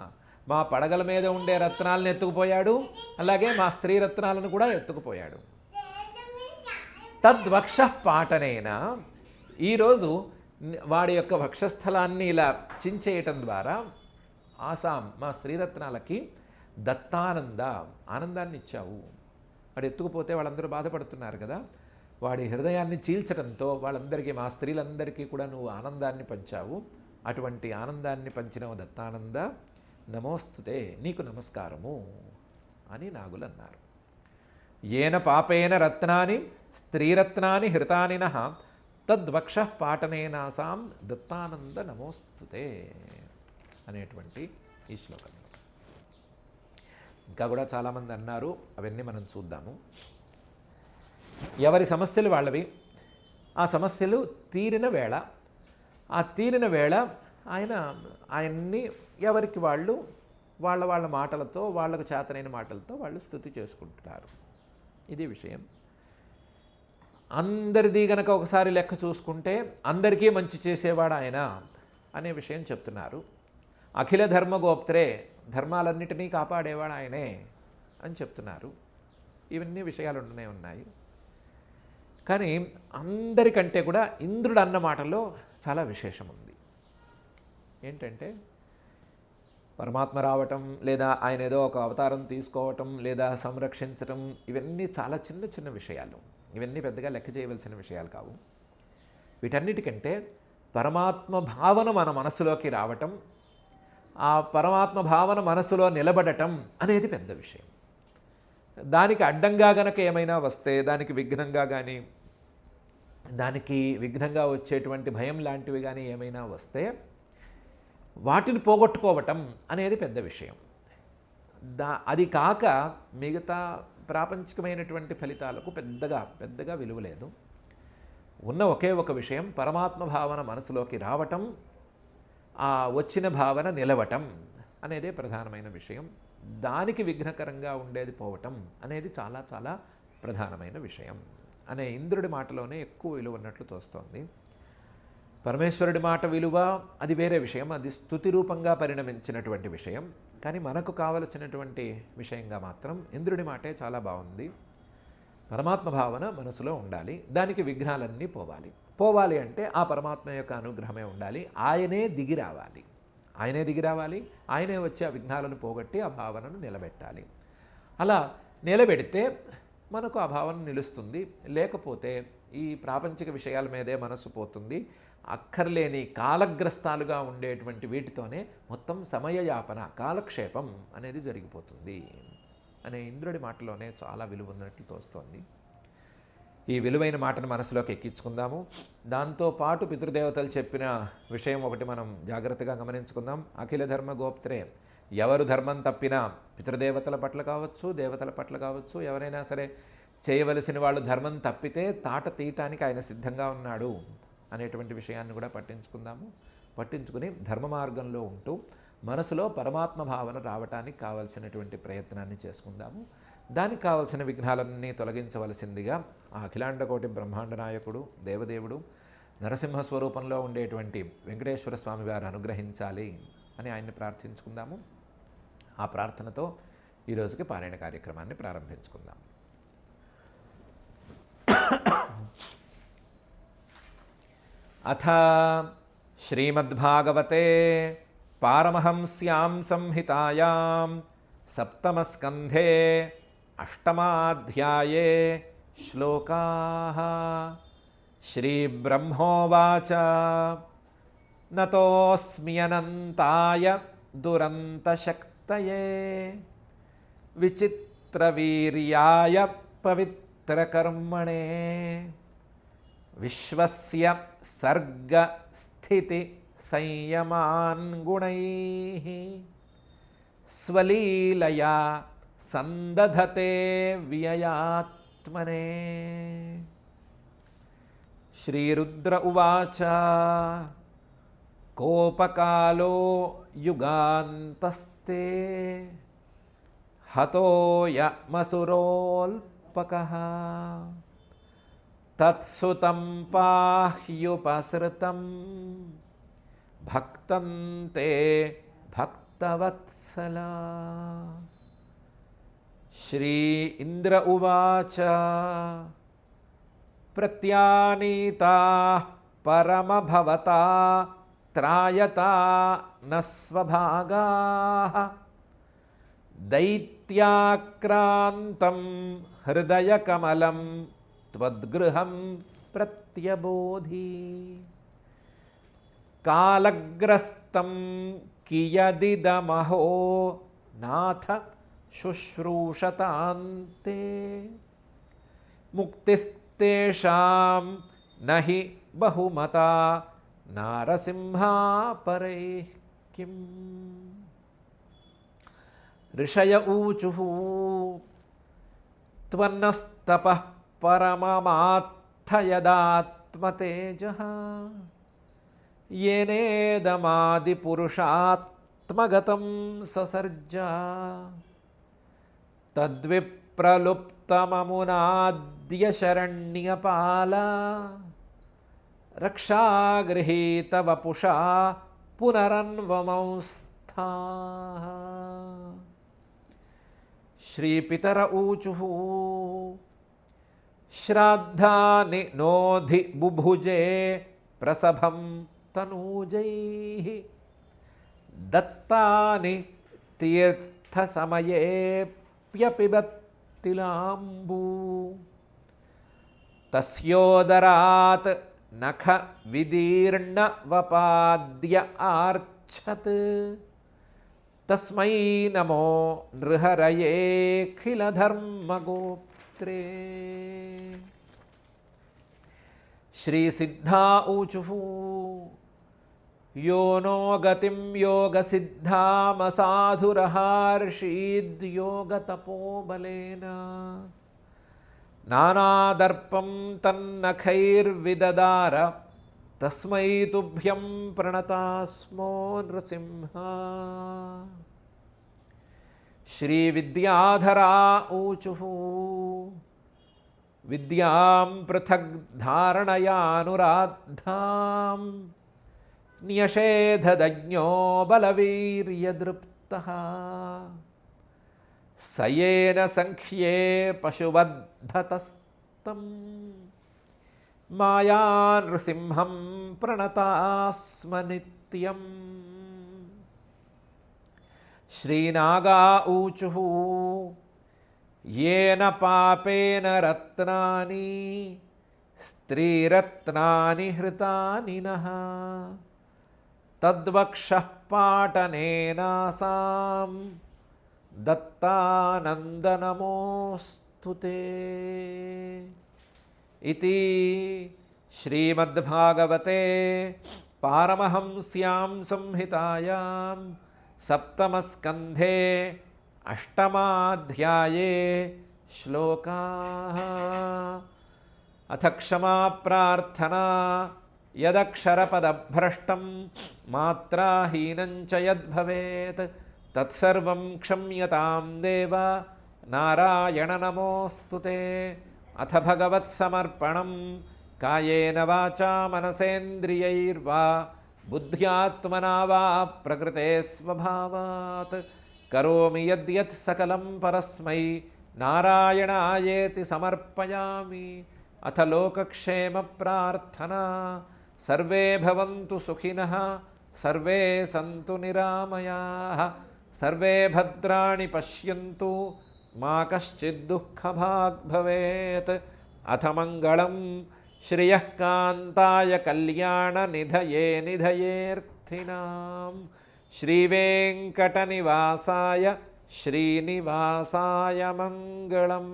మా పడగల మీద ఉండే రత్నాలను ఎత్తుకుపోయాడు, అలాగే మా స్త్రీరత్నాలను కూడా ఎత్తుకుపోయాడు. తద్వక్ష పాటనేన, ఈరోజు వాడి యొక్క వక్షస్థలాన్ని ఇలా చించేయటం ద్వారా ఆసాం, మా స్త్రీరత్నాలకి దత్తానంద, ఆనందాన్ని ఇచ్చావు. వాడు ఎత్తుకుపోతే వాళ్ళందరూ బాధపడుతున్నారు కదా, వాడి హృదయాన్ని చీల్చడంతో వాళ్ళందరికీ, మా స్త్రీలందరికీ కూడా నువ్వు ఆనందాన్ని పంచావు. అటువంటి ఆనందాన్ని పంచిన దత్తానంద నమోస్తుతే, నీకు నమస్కారము అని నాగులు అన్నారు. ఏన పాపేన రత్నాని స్త్రీరత్నాని హృతానినః తద్వక్ష పాటనేనాసాం దత్తానంద నమోస్తుతే అనేటువంటి ఈ శ్లోకంలో. ఇంకా కూడా చాలామంది అన్నారు, అవన్నీ మనం చూద్దాము. ఎవరి సమస్యలు వాళ్ళవి, ఆ సమస్యలు తీరిన వేళ, ఆ తీరిన వేళ ఆయన్ని ఎవరికి వాళ్ళు వాళ్ళ మాటలతో, వాళ్ళకు చేతనైన మాటలతో వాళ్ళు స్తుతి చేసుకుంటున్నారు. ఇది విషయం. అందరిది గనక ఒకసారి లెక్క చూసుకుంటే అందరికీ మంచి చేసేవాడు ఆయన అనే విషయం చెప్తున్నారు. అఖిల ధర్మగోప్త్రే, ధర్మాలన్నిటినీ కాపాడేవాడు ఆయనే అని చెప్తున్నారు. ఇవన్నీ విషయాలు ఉన్నాయి. కానీ అందరికంటే కూడా ఇంద్రుడు అన్న మాటలో చాలా విశేషం ఉంది. ఏంటంటే పరమాత్మ రావటం, లేదా ఆయన ఏదో ఒక అవతారం తీసుకోవటం, లేదా సంరక్షించటం, ఇవన్నీ చాలా చిన్న చిన్న విషయాలు. ఇవన్నీ పెద్దగా లెక్క చేయవలసిన విషయాలు కావు. వీటన్నిటికంటే పరమాత్మ భావన మన మనసులోకి రావటం, ఆ పరమాత్మ భావన మనసులో నిలబడటం అనేది పెద్ద విషయం. దానికి అడ్డంగా గనక ఏమైనా వస్తే, దానికి విఘ్నంగా కానీ, దానికి విఘ్నంగా వచ్చేటువంటి భయం లాంటివి కానీ ఏమైనా వస్తే వాటిని పోగొట్టుకోవటం అనేది పెద్ద విషయం. అది కాక మిగతా ప్రాపంచికమైనటువంటి ఫలితాలకు పెద్దగా విలువ లేదు. ఉన్న ఒకే ఒక విషయం, పరమాత్మ భావన మనసులోకి రావటం, ఆ వచ్చిన భావన నిలవటం అనేదే ప్రధానమైన విషయం. దానికి విఘ్నకరంగా ఉండేది పోవటం అనేది చాలా చాలా ప్రధానమైన విషయం అనే ఇంద్రుడి మాటలోనే ఎక్కువ విలువ ఉన్నట్లు తోస్తోంది. పరమేశ్వరుడి మాట విలువ అది వేరే విషయం, అది స్తుతి రూపంగా పరిణమించినటువంటి విషయం. కానీ మనకు కావలసినటువంటి విషయంగా మాత్రం ఇంద్రుడి మాటే చాలా బాగుంది. పరమాత్మ భావన మనసులో ఉండాలి, దానికి విఘ్నాలన్నీ పోవాలి అంటే ఆ పరమాత్మ యొక్క అనుగ్రహమే ఉండాలి. ఆయనే దిగి రావాలి, ఆయనే వచ్చి ఆ విఘ్నాలను పోగొట్టి ఆ భావనను నిలబెట్టాలి. అలా నిలబెడితే మనకు ఆ భావన నిలుస్తుంది. లేకపోతే ఈ ప్రాపంచిక విషయాల మీదే మనసు పోతుంది. అక్కర్లేని కాలగ్రస్తాలుగా ఉండేటువంటి వీటితోనే మొత్తం సమయయాపన, కాలక్షేపం అనేది జరిగిపోతుంది అనే ఇంద్రుడి మాటలోనే చాలా విలువ ఉన్నట్లు తోస్తోంది. ఈ విలువైన మాటను మనసులోకి ఎక్కించుకుందాము. దాంతోపాటు పితృదేవతలు చెప్పిన విషయం ఒకటి మనం జాగ్రత్తగా గమనించుకుందాం. అఖిల ధర్మ గోప్త్రే, ఎవరు ధర్మం తప్పినా పితృదేవతల పట్ల కావచ్చు, దేవతల పట్ల కావచ్చు, ఎవరైనా సరే చేయవలసిన వాళ్ళు ధర్మం తప్పితే తాట తీయటానికి ఆయన సిద్ధంగా ఉన్నాడు అనేటువంటి విషయాన్ని కూడా పట్టించుకుని ధర్మ మార్గంలో ఉంటూ మనసులో పరమాత్మ భావన రావటానికి కావలసినటువంటి ప్రయత్నాన్ని చేసుకుందాము. దానికి కావలసిన విఘ్నాలన్నీ తొలగించవలసిందిగా ఆ అఖిలాండకోటి బ్రహ్మాండ నాయకుడు దేవదేవుడు నరసింహ స్వరూపంలో ఉండేటువంటి వెంకటేశ్వర స్వామి వారు అనుగ్రహించాలి అని ఆయన్ని ప్రార్థించుకుందాము. ఆ ప్రార్థనతో ఈరోజుకి పారాయణ కార్యక్రమాన్ని ప్రారంభించుకుందాం. అథ శ్రీమద్భాగవతే పారమహంస్యాం సంహితాయాం సప్తమస్కంధే అష్టమాధ్యాయే శ్లోకాః. శ్రీబ్రహ్మోవాచ నతోస్మ్యనంతాయ దురంతశక్తయే విచిత్రవీర్యాయ పవిత్రకర్మణే విశ్వస్య సర్గస్థితి సంయమాన్ గుణైః స్వలీలయా సందధతే వ్యయాత్మనే. శ్రీరుద్ర ఉవాచ కోపకాలో యుగాంతస్తే హతోయమసురోల్పకః తత్సుతం పాహ్యుపసృతం భక్తం తే భక్తవత్సలా. శ్రీ ఇంద్ర ఉవాచ ప్రత్యానీతా పరమభవతా త్రాయతా నస్వభాగాః దైత్యాక్రాంతం హృదయకమలం త్వద్గృహం ప్రత్యబోధి. కాలగ్రస్తం కియదిదమహో నాథ శుశ్రూషతాంతే ముక్తిస్తేషాం నహి బహుమతా నారసింహాపరైః కిం. ఋషయ ఊచుః త్వన్నస్తపః పరమమాత్థయదాత్మతేజః येनेदमादिपुरुषात्मगतं ससर्ज तद्विप्रलुप्तममुनाद्य शरण्यपाल रक्षागृहीतवपुषा पुनरन्वमंस्थ समर्थाः। श्रीपितर ऊचुः श्राद्धानि नोधि बुभुजे प्रसभं तनूजैः दत्तानि तीर्थसमयेऽप्यपिबत्तिलाम्बू तस्योदरात् नख विदीर्णवपाद्य आर्च्छत् तस्मै नमो नृहरयेऽखिलधर्मगोप्त्रे। श्रीसिद्धा ऊचुः यो नो गतिं योगसिद्धामसाधुरहार्षीद्योगतपोबलेन नानादर्पं तन्नखैर्विददार तस्मै तुभ्यं प्रणतास्मो नृसिंहा। श्रीविद्याधरा ऊचुः विद्यां पृथग् धारणयानुराद्धां न्यषेधदज्ञो बलवीर्यदृप्तः स येन संख्ये पशुवद्धतस्तं मायानृसिंहं प्रणतास्म नित्यम्। श्रीनागा ऊचुः येन पापेन रत्नानि स्त्रीरत्नानि हृतानि नः तद्वक्षः पाटनेनासां दत्तानन्दनमोऽस्तु ते। इति श्रीमद्भागवते पारमहंस्यां संहितायां सप्तमस्कन्धे अष्टमाध्याये श्लोकाः। अथ क्षमा प्रार्थना यदक्षरपदभ्रष्टं मात्राहीनं च यद्भवेत् तत्सर्वं क्षम्यतां देव नारायण नमोऽस्तु ते। अथ भगवत्समर्पणं कायेन वाचा मनसेन्द्रियैर्वा बुद्ध्यात्मना वा प्रकृते स्वभावात् करोमि यद्यत् सकलं परस्मै नारायणायेति समर्पयामि। अथ लोकक्षेमप्रार्थना सर्वे भवन्तु सुखिनः सर्वे सन्तु निरामयाः सर्वे भद्राणि पश्यन्तु मा कश्चित् दुःखभाग् भवेत्। अथ मङ्गलं श्रियः कान्ताय कल्याणनिधये निधयेऽर्थिनां श्रीवेङ्कटनिवासाय श्रीनिवासाय मङ्गलम्।